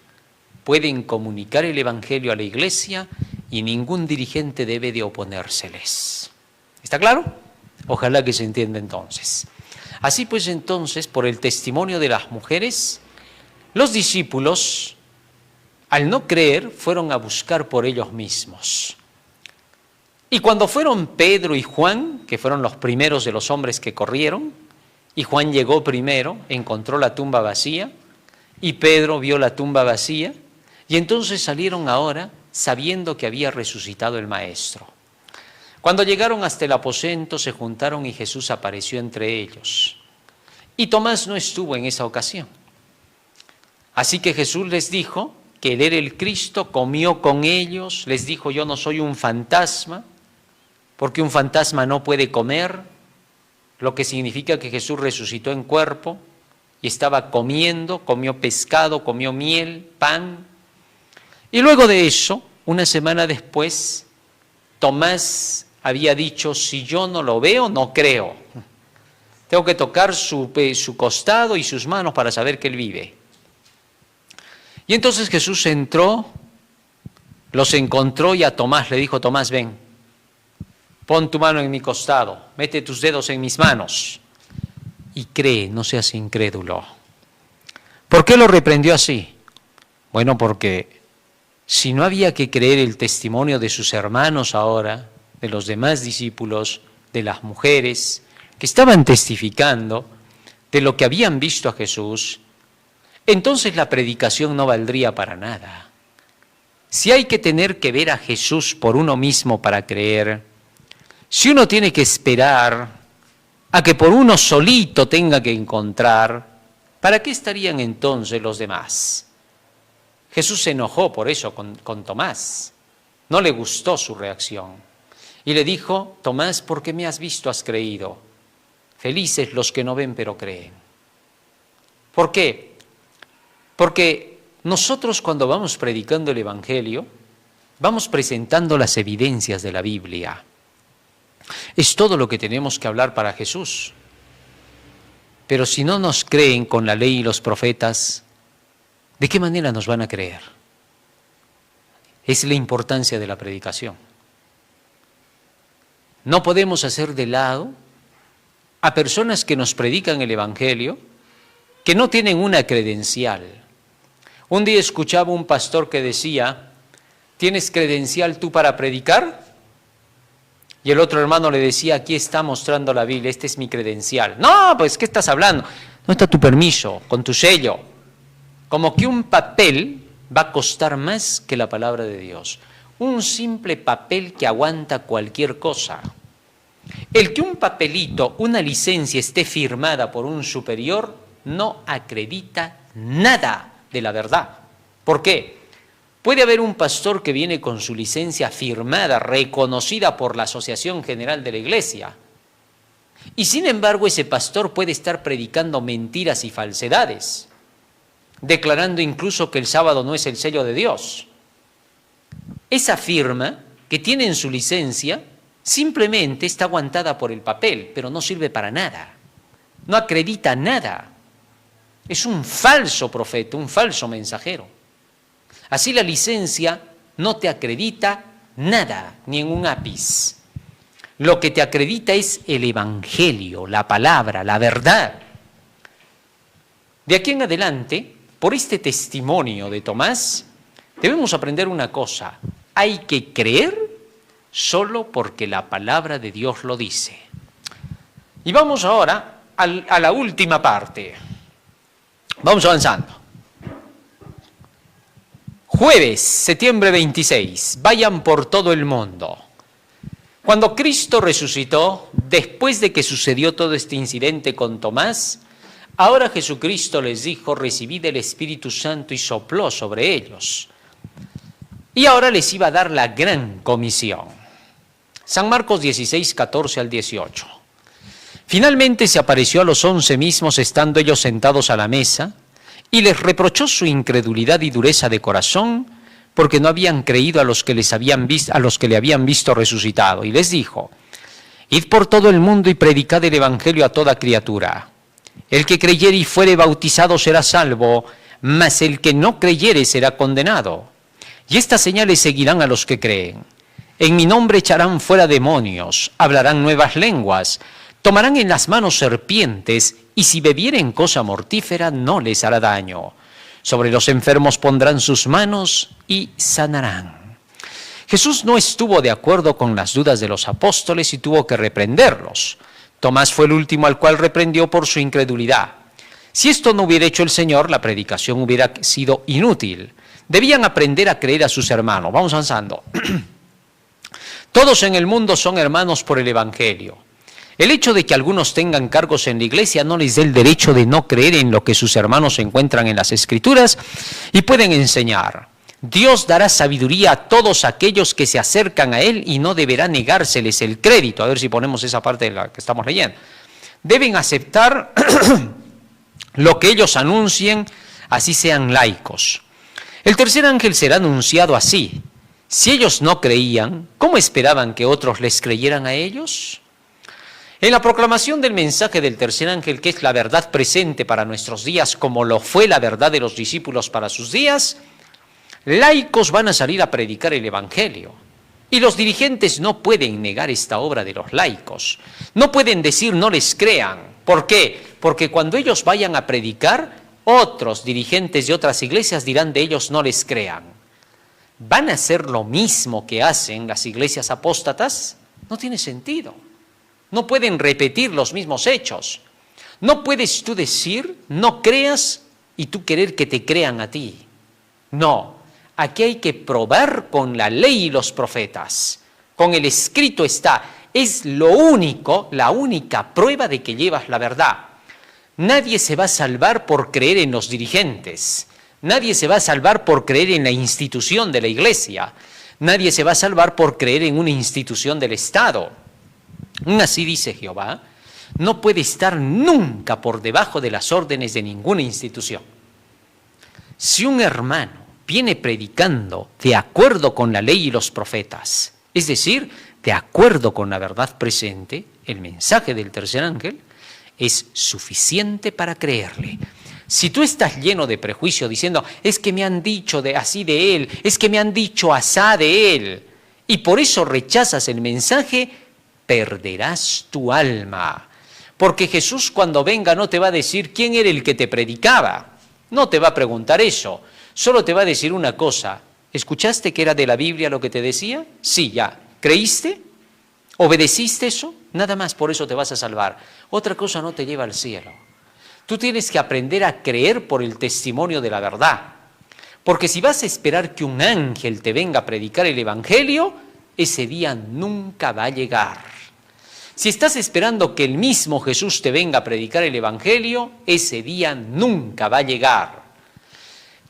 pueden comunicar el evangelio a la iglesia y ningún dirigente debe de oponérseles. ¿Está claro? Ojalá que se entienda entonces. Así pues entonces, por el testimonio de las mujeres, los discípulos, al no creer, fueron a buscar por ellos mismos. Y cuando fueron Pedro y Juan, que fueron los primeros de los hombres que corrieron, y Juan llegó primero, encontró la tumba vacía, y Pedro vio la tumba vacía, y entonces salieron ahora sabiendo que había resucitado el Maestro. Cuando llegaron hasta el aposento, se juntaron y Jesús apareció entre ellos. Y Tomás no estuvo en esa ocasión. Así que Jesús les dijo que él era el Cristo, comió con ellos, les dijo, yo no soy un fantasma, porque un fantasma no puede comer, lo que significa que Jesús resucitó en cuerpo y estaba comiendo, comió pescado, comió miel, pan. Y luego de eso, una semana después, Tomás había dicho, si yo no lo veo, no creo. Tengo que tocar su costado y sus manos para saber que él vive. Y entonces Jesús entró, los encontró y a Tomás le dijo, Tomás, ven, pon tu mano en mi costado, mete tus dedos en mis manos y cree, no seas incrédulo. ¿Por qué lo reprendió así? Bueno, porque si no había que creer el testimonio de sus hermanos ahora, de los demás discípulos, de las mujeres, que estaban testificando de lo que habían visto a Jesús, entonces la predicación no valdría para nada. Si hay que tener que ver a Jesús por uno mismo para creer, si uno tiene que esperar a que por uno solito tenga que encontrar, ¿para qué estarían entonces los demás? Jesús se enojó por eso con Tomás, no le gustó su reacción y le dijo, Tomás, porque me has visto has creído, felices los que no ven pero creen. ¿Por qué? Porque nosotros cuando vamos predicando el Evangelio, vamos presentando las evidencias de la Biblia. Es todo lo que tenemos que hablar para Jesús. Pero si no nos creen con la ley y los profetas, ¿de qué manera nos van a creer? Es la importancia de la predicación. No podemos hacer de lado a personas que nos predican el Evangelio, que no tienen una credencial. Un día escuchaba un pastor que decía, ¿tienes credencial tú para predicar? Y el otro hermano le decía, aquí está mostrando la Biblia, este es mi credencial. No, pues, ¿qué estás hablando? No está tu permiso, con tu sello. Como que un papel va a costar más que la palabra de Dios. Un simple papel que aguanta cualquier cosa. El que un papelito, una licencia esté firmada por un superior, no acredita nada, de la verdad. ¿Por qué? Puede haber un pastor que viene con su licencia firmada, reconocida por la Asociación General de la Iglesia. Y sin embargo, ese pastor puede estar predicando mentiras y falsedades, declarando incluso que el sábado no es el sello de Dios. Esa firma que tiene en su licencia simplemente está aguantada por el papel, pero no sirve para nada. No acredita nada. Es un falso profeta, un falso mensajero. Así la licencia no te acredita nada, ni en un ápice. Lo que te acredita es el Evangelio, la palabra, la verdad. De aquí en adelante, por este testimonio de Tomás, debemos aprender una cosa: hay que creer solo porque la palabra de Dios lo dice. Y vamos ahora a la última parte. Vamos avanzando. Jueves, septiembre 26, vayan por todo el mundo. Cuando Cristo resucitó, después de que sucedió todo este incidente con Tomás, ahora Jesucristo les dijo: recibid el Espíritu Santo, y sopló sobre ellos. Y ahora les iba a dar la gran comisión. San Marcos 16, 14 al 18. Finalmente se apareció a los 11 mismos, estando ellos sentados a la mesa, y les reprochó su incredulidad y dureza de corazón, porque no habían creído a los que le habían visto resucitado. Y les dijo: id por todo el mundo y predicad el evangelio a toda criatura. El que creyere y fuere bautizado será salvo, mas el que no creyere será condenado. Y estas señales seguirán a los que creen. En mi nombre echarán fuera demonios, hablarán nuevas lenguas, tomarán en las manos serpientes, y si bebieren cosa mortífera no les hará daño. Sobre los enfermos pondrán sus manos y sanarán. Jesús no estuvo de acuerdo con las dudas de los apóstoles y tuvo que reprenderlos. Tomás fue el último al cual reprendió por su incredulidad. Si esto no hubiera hecho el Señor, la predicación hubiera sido inútil. Debían aprender a creer a sus hermanos. Vamos avanzando. Todos en el mundo son hermanos por el Evangelio. El hecho de que algunos tengan cargos en la iglesia no les da el derecho de no creer en lo que sus hermanos encuentran en las Escrituras y pueden enseñar. Dios dará sabiduría a todos aquellos que se acercan a Él y no deberá negárseles el crédito. A ver si ponemos esa parte de la que estamos leyendo. Deben aceptar lo que ellos anuncien, así sean laicos. El tercer ángel será anunciado así. Si ellos no creían, ¿cómo esperaban que otros les creyeran a ellos? En la proclamación del mensaje del tercer ángel, que es la verdad presente para nuestros días, como lo fue la verdad de los discípulos para sus días, laicos van a salir a predicar el Evangelio. Y los dirigentes no pueden negar esta obra de los laicos. No pueden decir no les crean. ¿Por qué? Porque cuando ellos vayan a predicar, otros dirigentes de otras iglesias dirán de ellos no les crean. ¿Van a hacer lo mismo que hacen las iglesias apóstatas? No tiene sentido. No pueden repetir los mismos hechos. No puedes tú decir, no creas, y tú querer que te crean a ti. No, aquí hay que probar con la ley y los profetas. Con el escrito está. Es lo único, la única prueba de que llevas la verdad. Nadie se va a salvar por creer en los dirigentes. Nadie se va a salvar por creer en la institución de la iglesia. Nadie se va a salvar por creer en una institución del Estado. Así dice Jehová, no puede estar nunca por debajo de las órdenes de ninguna institución. Si un hermano viene predicando de acuerdo con la ley y los profetas, es decir, de acuerdo con la verdad presente, el mensaje del tercer ángel, es suficiente para creerle. Si tú estás lleno de prejuicio diciendo, es que me han dicho así de él, es que me han dicho asá de él, y por eso rechazas el mensaje, perderás tu alma. Porque Jesús cuando venga no te va a decir quién era el que te predicaba. No te va a preguntar eso. Solo te va a decir una cosa. ¿Escuchaste que era de la Biblia lo que te decía? Sí, ya. ¿Creíste? ¿Obedeciste eso? Nada más, por eso te vas a salvar. Otra cosa no te lleva al cielo. Tú tienes que aprender a creer por el testimonio de la verdad. Porque si vas a esperar que un ángel te venga a predicar el Evangelio, ese día nunca va a llegar. Si estás esperando que el mismo Jesús te venga a predicar el Evangelio, ese día nunca va a llegar.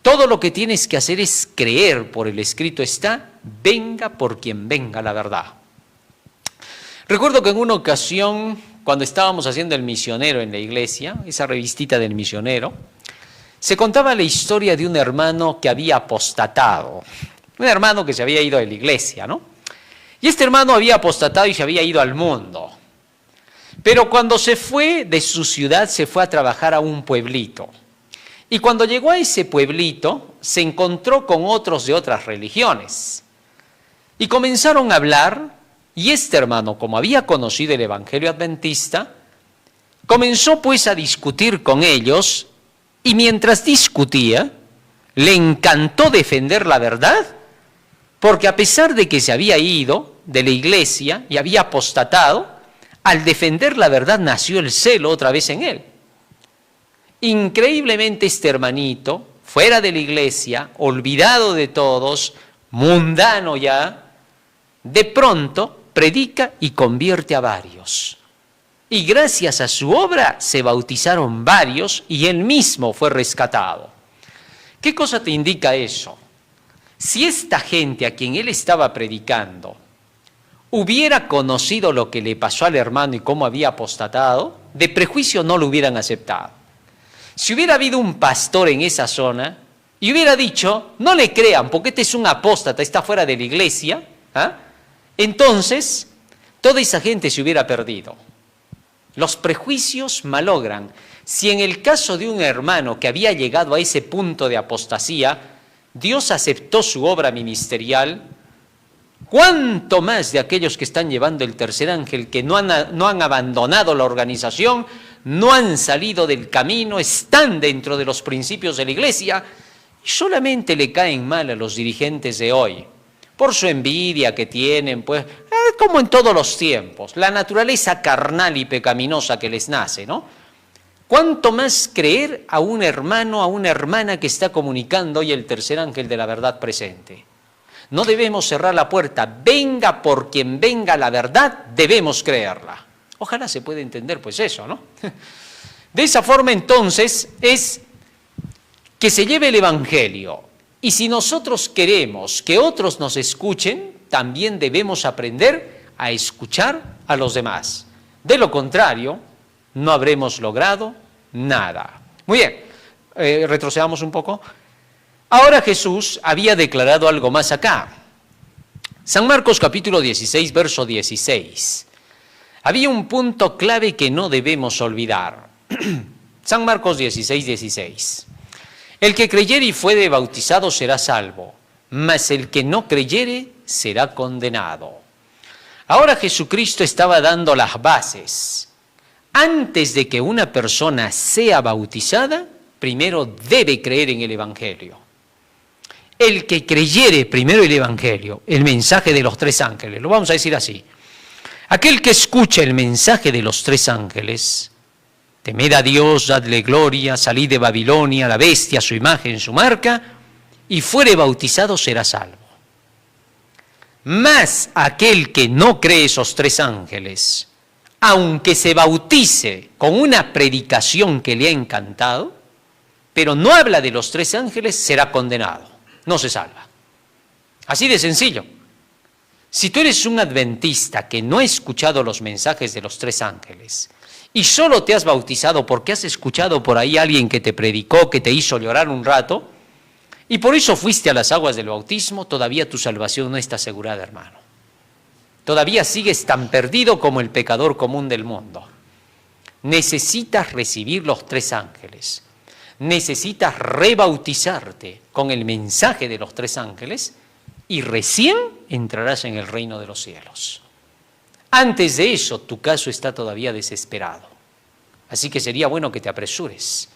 Todo lo que tienes que hacer es creer, por el escrito está, venga por quien venga la verdad. Recuerdo que en una ocasión, cuando estábamos haciendo El Misionero en la iglesia, esa revistita del misionero, se contaba la historia de un hermano que había apostatado, un hermano que se había ido de la iglesia, ¿no? Y este hermano había apostatado y se había ido al mundo. Pero cuando se fue de su ciudad, se fue a trabajar a un pueblito. Y cuando llegó a ese pueblito, se encontró con otros de otras religiones. Y comenzaron a hablar, y este hermano, como había conocido el Evangelio Adventista, comenzó pues a discutir con ellos, y mientras discutía, le encantó defender la verdad, porque a pesar de que se había ido de la iglesia y había apostatado, al defender la verdad nació el celo otra vez en él. Increíblemente este hermanito, fuera de la iglesia, olvidado de todos, mundano ya, de pronto predica y convierte a varios. Y gracias a su obra se bautizaron varios y él mismo fue rescatado. ¿Qué cosa te indica eso? Si esta gente a quien él estaba predicando hubiera conocido lo que le pasó al hermano y cómo había apostatado, de prejuicio no lo hubieran aceptado. Si hubiera habido un pastor en esa zona y hubiera dicho, no le crean porque este es un apóstata, está fuera de la iglesia, entonces toda esa gente se hubiera perdido. Los prejuicios malogran. Si en el caso de un hermano que había llegado a ese punto de apostasía, Dios aceptó su obra ministerial, ¿cuánto más de aquellos que están llevando el tercer ángel, que no han abandonado la organización, no han salido del camino, están dentro de los principios de la iglesia y solamente le caen mal a los dirigentes de hoy? Por su envidia que tienen, pues, como en todos los tiempos, la naturaleza carnal y pecaminosa que les nace, ¿no? ¿Cuánto más creer a un hermano, a una hermana que está comunicando hoy el tercer ángel de la verdad presente? No debemos cerrar la puerta, venga por quien venga la verdad, debemos creerla. Ojalá se pueda entender pues eso, ¿no? De esa forma entonces es que se lleve el Evangelio. Y si nosotros queremos que otros nos escuchen, también debemos aprender a escuchar a los demás. De lo contrario, no habremos logrado nada. Muy bien, retrocedamos un poco. Ahora Jesús había declarado algo más acá. San Marcos capítulo 16, verso 16. Había un punto clave que no debemos olvidar. San Marcos 16, 16. El que creyere y fuere bautizado será salvo, mas el que no creyere será condenado. Ahora Jesucristo estaba dando las bases. Antes de que una persona sea bautizada, primero debe creer en el Evangelio. El que creyere primero el Evangelio, el mensaje de los tres ángeles, lo vamos a decir así. Aquel que escucha el mensaje de los tres ángeles, temed a Dios, dadle gloria, salid de Babilonia, la bestia, su imagen, su marca, y fuere bautizado será salvo. Mas aquel que no cree esos tres ángeles, aunque se bautice con una predicación que le ha encantado, pero no habla de los tres ángeles, será condenado, no se salva. Así de sencillo. Si tú eres un adventista que no ha escuchado los mensajes de los tres ángeles y solo te has bautizado porque has escuchado por ahí a alguien que te predicó, que te hizo llorar un rato, y por eso fuiste a las aguas del bautismo, todavía tu salvación no está asegurada, hermano. Todavía sigues tan perdido como el pecador común del mundo. Necesitas recibir los tres ángeles. Necesitas rebautizarte con el mensaje de los tres ángeles y recién entrarás en el reino de los cielos. Antes de eso, tu caso está todavía desesperado. Así que sería bueno que te apresures.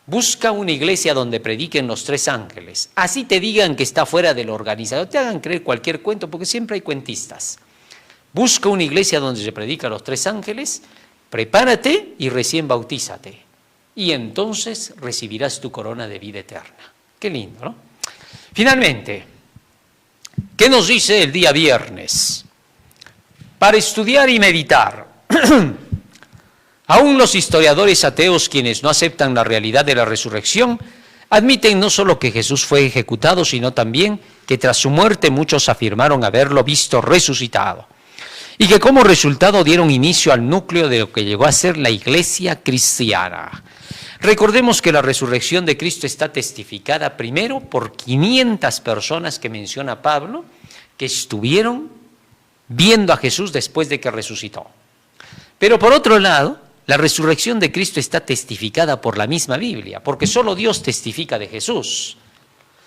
Busca una iglesia donde prediquen los tres ángeles. Así te digan que está fuera del organizador. Te hagan creer cualquier cuento porque siempre hay cuentistas. Busca una iglesia donde se predica los tres ángeles, prepárate y recién bautízate. Y entonces recibirás tu corona de vida eterna. Qué lindo, ¿no? Finalmente, ¿qué nos dice el día viernes? Para estudiar y meditar. Aún los historiadores ateos, quienes no aceptan la realidad de la resurrección, admiten no solo que Jesús fue ejecutado, sino también que tras su muerte muchos afirmaron haberlo visto resucitado, y que como resultado dieron inicio al núcleo de lo que llegó a ser la iglesia cristiana. Recordemos que la resurrección de Cristo está testificada primero por 500 personas que menciona Pablo, que estuvieron viendo a Jesús después de que resucitó. Pero por otro lado, la resurrección de Cristo está testificada por la misma Biblia, porque solo Dios testifica de Jesús.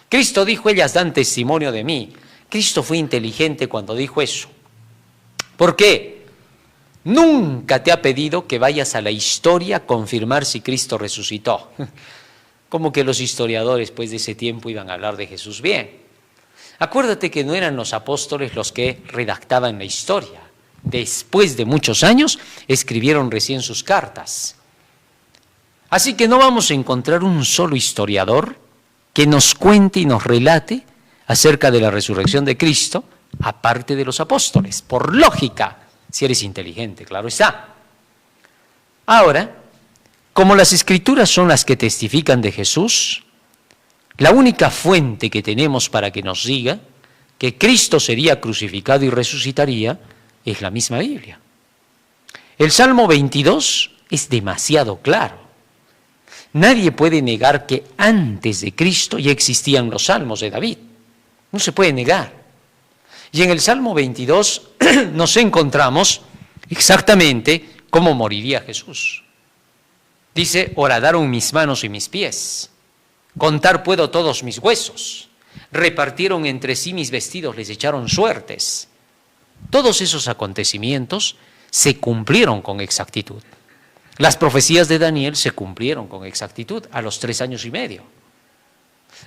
Cristo dijo, ellas dan testimonio de mí. Cristo fue inteligente cuando dijo eso. ¿Por qué? Nunca te ha pedido que vayas a la historia a confirmar si Cristo resucitó. Como que los historiadores pues, de ese tiempo iban a hablar de Jesús bien. Acuérdate que no eran los apóstoles los que redactaban la historia. Después de muchos años, escribieron recién sus cartas. Así que no vamos a encontrar un solo historiador que nos cuente y nos relate acerca de la resurrección de Cristo, aparte de los apóstoles, por lógica, si eres inteligente, claro está. Ahora, como las Escrituras son las que testifican de Jesús, la única fuente que tenemos para que nos diga que Cristo sería crucificado y resucitaría es la misma Biblia. El Salmo 22 es demasiado claro. Nadie puede negar que antes de Cristo ya existían los salmos de David. No se puede negar. Y en el Salmo 22 nos encontramos exactamente cómo moriría Jesús. Dice, horadaron mis manos y mis pies. Contar puedo todos mis huesos. Repartieron entre sí mis vestidos, les echaron suertes. Todos esos acontecimientos se cumplieron con exactitud. Las profecías de Daniel se cumplieron con exactitud a los 3 años y medio.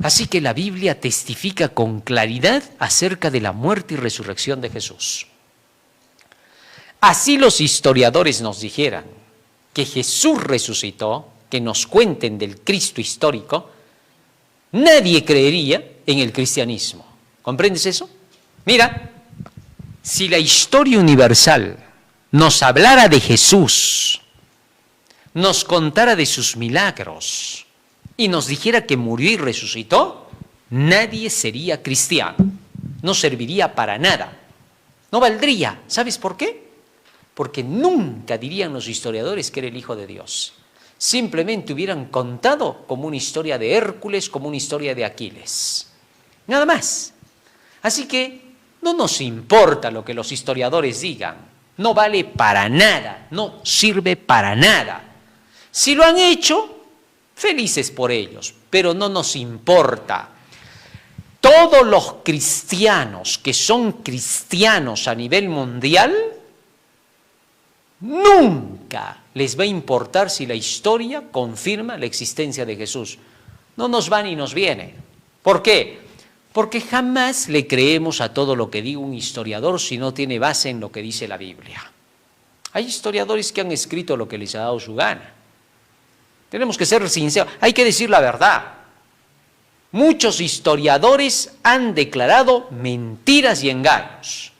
Así que la Biblia testifica con claridad acerca de la muerte y resurrección de Jesús. Así los historiadores nos dijeran que Jesús resucitó, que nos cuenten del Cristo histórico, nadie creería en el cristianismo. ¿Comprendes eso? Mira, si la historia universal nos hablara de Jesús, nos contara de sus milagros y nos dijera que murió y resucitó, nadie sería cristiano, no serviría para nada, no valdría. ¿Sabes por qué? Porque nunca dirían los historiadores que era el Hijo de Dios. Simplemente hubieran contado como una historia de Hércules, como una historia de Aquiles. Nada más. Así que no nos importa lo que los historiadores digan. No vale para nada, no sirve para nada. Si lo han hecho, felices por ellos, pero no nos importa. Todos los cristianos que son cristianos a nivel mundial, nunca les va a importar si la historia confirma la existencia de Jesús. No nos va ni nos viene. ¿Por qué? Porque jamás le creemos a todo lo que diga un historiador si no tiene base en lo que dice la Biblia. Hay historiadores que han escrito lo que les ha dado su gana. Tenemos que ser sinceros, hay que decir la verdad. Muchos historiadores han declarado mentiras y engaños.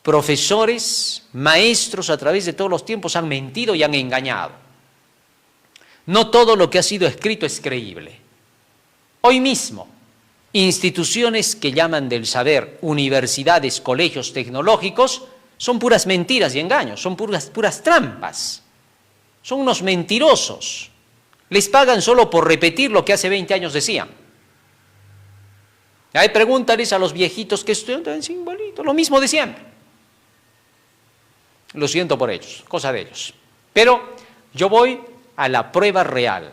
Profesores, maestros a través de todos los tiempos han mentido y han engañado. No todo lo que ha sido escrito es creíble. Hoy mismo, instituciones que llaman del saber, universidades, colegios tecnológicos, son puras mentiras y engaños, son puras trampas. Son unos mentirosos. Les pagan solo por repetir lo que hace 20 años decían. Ahí pregúntales a los viejitos que estudian igualito, lo mismo de siempre. Lo siento por ellos, cosa de ellos. Pero yo voy a la prueba real.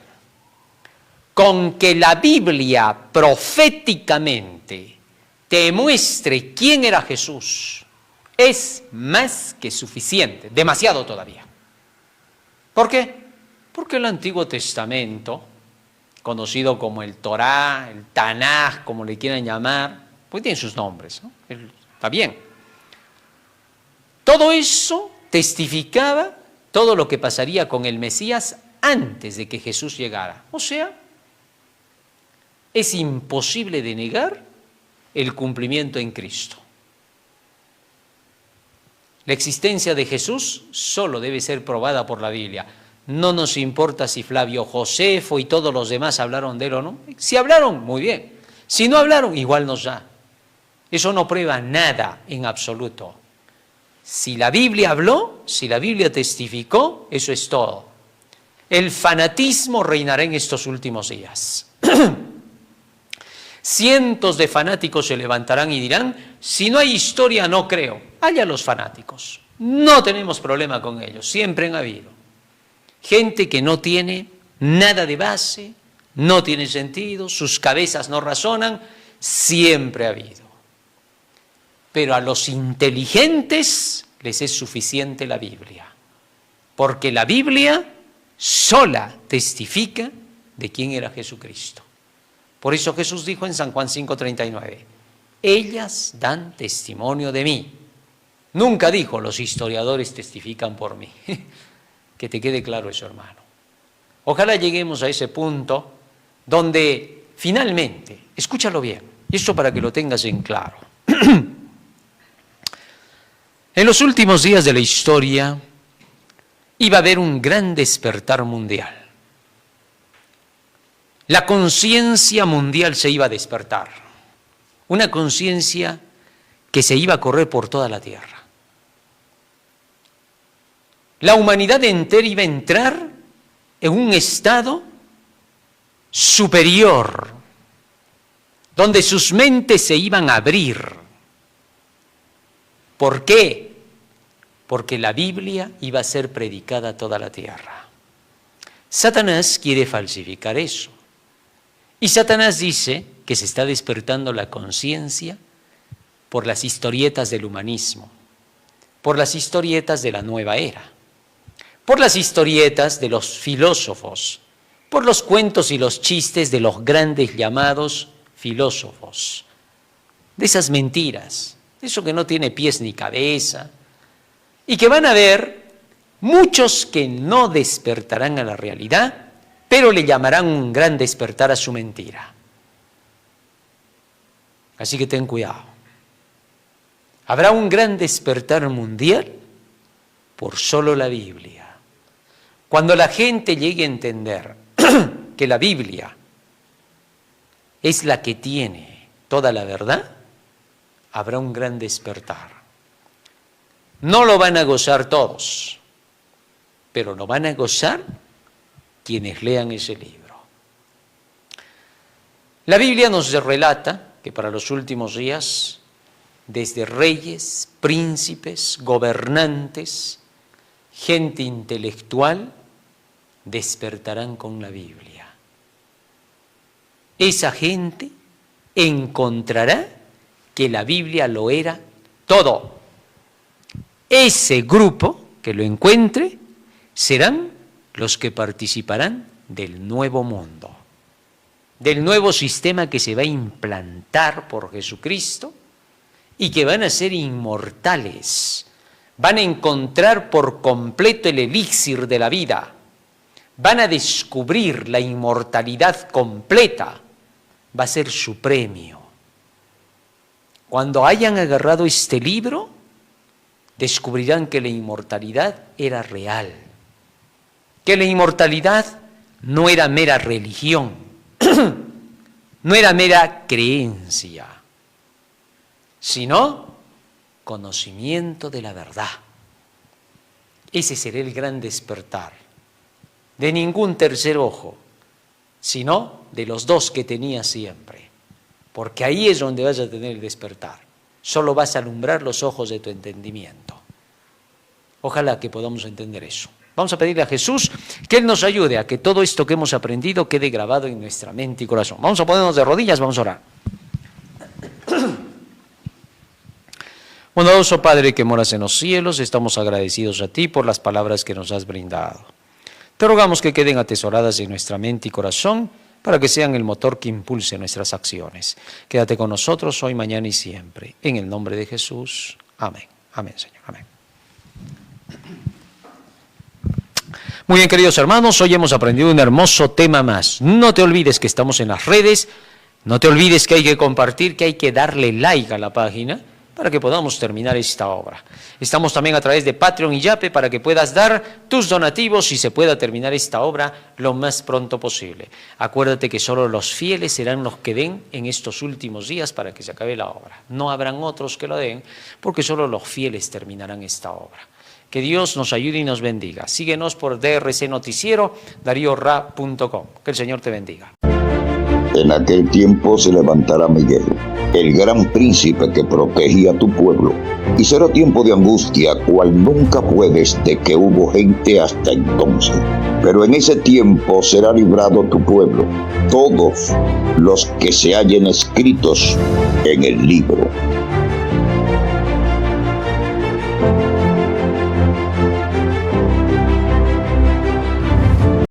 Con que la Biblia proféticamente te muestre quién era Jesús, es más que suficiente, demasiado todavía. ¿Por qué? Porque el Antiguo Testamento, conocido como el Torá, el Tanaj, como le quieran llamar, pues tiene sus nombres, ¿no? Está bien. Todo eso testificaba todo lo que pasaría con el Mesías antes de que Jesús llegara. O sea, es imposible de negar el cumplimiento en Cristo. La existencia de Jesús solo debe ser probada por la Biblia. No nos importa si Flavio Josefo y todos los demás hablaron de él o no. Si hablaron, muy bien. Si no hablaron, igual nos da. Eso no prueba nada en absoluto. Si la Biblia habló, si la Biblia testificó, eso es todo. El fanatismo reinará en estos últimos días. Cientos de fanáticos se levantarán y dirán, si no hay historia, no creo. Allá los fanáticos. No tenemos problema con ellos, siempre han habido. Gente que no tiene nada de base, no tiene sentido, sus cabezas no razonan, siempre ha habido. Pero a los inteligentes les es suficiente la Biblia, porque la Biblia sola testifica de quién era Jesucristo. Por eso Jesús dijo en San Juan 5:39, ellas dan testimonio de mí. Nunca dijo, los historiadores testifican por mí. Que te quede claro eso, hermano. Ojalá lleguemos a ese punto donde finalmente, escúchalo bien, y esto para que lo tengas en claro. En los últimos días de la historia iba a haber un gran despertar mundial. La conciencia mundial se iba a despertar. Una conciencia que se iba a correr por toda la tierra. La humanidad entera iba a entrar en un estado superior, donde sus mentes se iban a abrir. ¿Por qué? Porque la Biblia iba a ser predicada a toda la tierra. Satanás quiere falsificar eso. Y Satanás dice que se está despertando la conciencia por las historietas del humanismo, por las historietas de la nueva era, por las historietas de los filósofos, por los cuentos y los chistes de los grandes llamados filósofos, de esas mentiras, de eso que no tiene pies ni cabeza, y que van a haber muchos que no despertarán a la realidad, pero le llamarán un gran despertar a su mentira. Así que ten cuidado. Habrá un gran despertar mundial por solo la Biblia. Cuando la gente llegue a entender que la Biblia es la que tiene toda la verdad, habrá un gran despertar. No lo van a gozar todos, pero lo van a gozar quienes lean ese libro. La Biblia nos relata que para los últimos días, desde reyes, príncipes, gobernantes, gente intelectual, despertarán con la Biblia. Esa gente encontrará que la Biblia lo era todo. Ese grupo que lo encuentre serán los que participarán del nuevo mundo, del nuevo sistema que se va a implantar por Jesucristo y que van a ser inmortales, van a encontrar por completo el elixir de la vida, van a descubrir la inmortalidad completa, va a ser su premio. Cuando hayan agarrado este libro, descubrirán que la inmortalidad era real, que la inmortalidad no era mera religión, no era mera creencia, sino conocimiento de la verdad. Ese será el gran despertar, de ningún tercer ojo, sino de los dos que tenía siempre, porque ahí es donde vas a tener el despertar. Solo vas a alumbrar los ojos de tu entendimiento. Ojalá que podamos entender eso. Vamos a pedirle a Jesús que Él nos ayude a que todo esto que hemos aprendido quede grabado en nuestra mente y corazón. Vamos a ponernos de rodillas, vamos a orar. Bondadoso Padre que moras en los cielos, estamos agradecidos a Ti por las palabras que nos has brindado. Te rogamos que queden atesoradas en nuestra mente y corazón para que sean el motor que impulse nuestras acciones. Quédate con nosotros hoy, mañana y siempre. En el nombre de Jesús. Amén. Amén, Señor. Amén. Muy bien, queridos hermanos, hoy hemos aprendido un hermoso tema más. No te olvides que estamos en las redes, no te olvides que hay que compartir, que hay que darle like a la página para que podamos terminar esta obra. Estamos también a través de Patreon y Yape para que puedas dar tus donativos y se pueda terminar esta obra lo más pronto posible. Acuérdate que solo los fieles serán los que den en estos últimos días para que se acabe la obra. No habrán otros que lo den porque solo los fieles terminarán esta obra. Que Dios nos ayude y nos bendiga. Síguenos por DRC Noticiero, DarioRa.com. Que el Señor te bendiga. En aquel tiempo se levantará Miguel, el gran príncipe que protegía a tu pueblo, y será tiempo de angustia, cual nunca fue desde que hubo gente hasta entonces. Pero en ese tiempo será librado tu pueblo, todos los que se hallen escritos en el libro.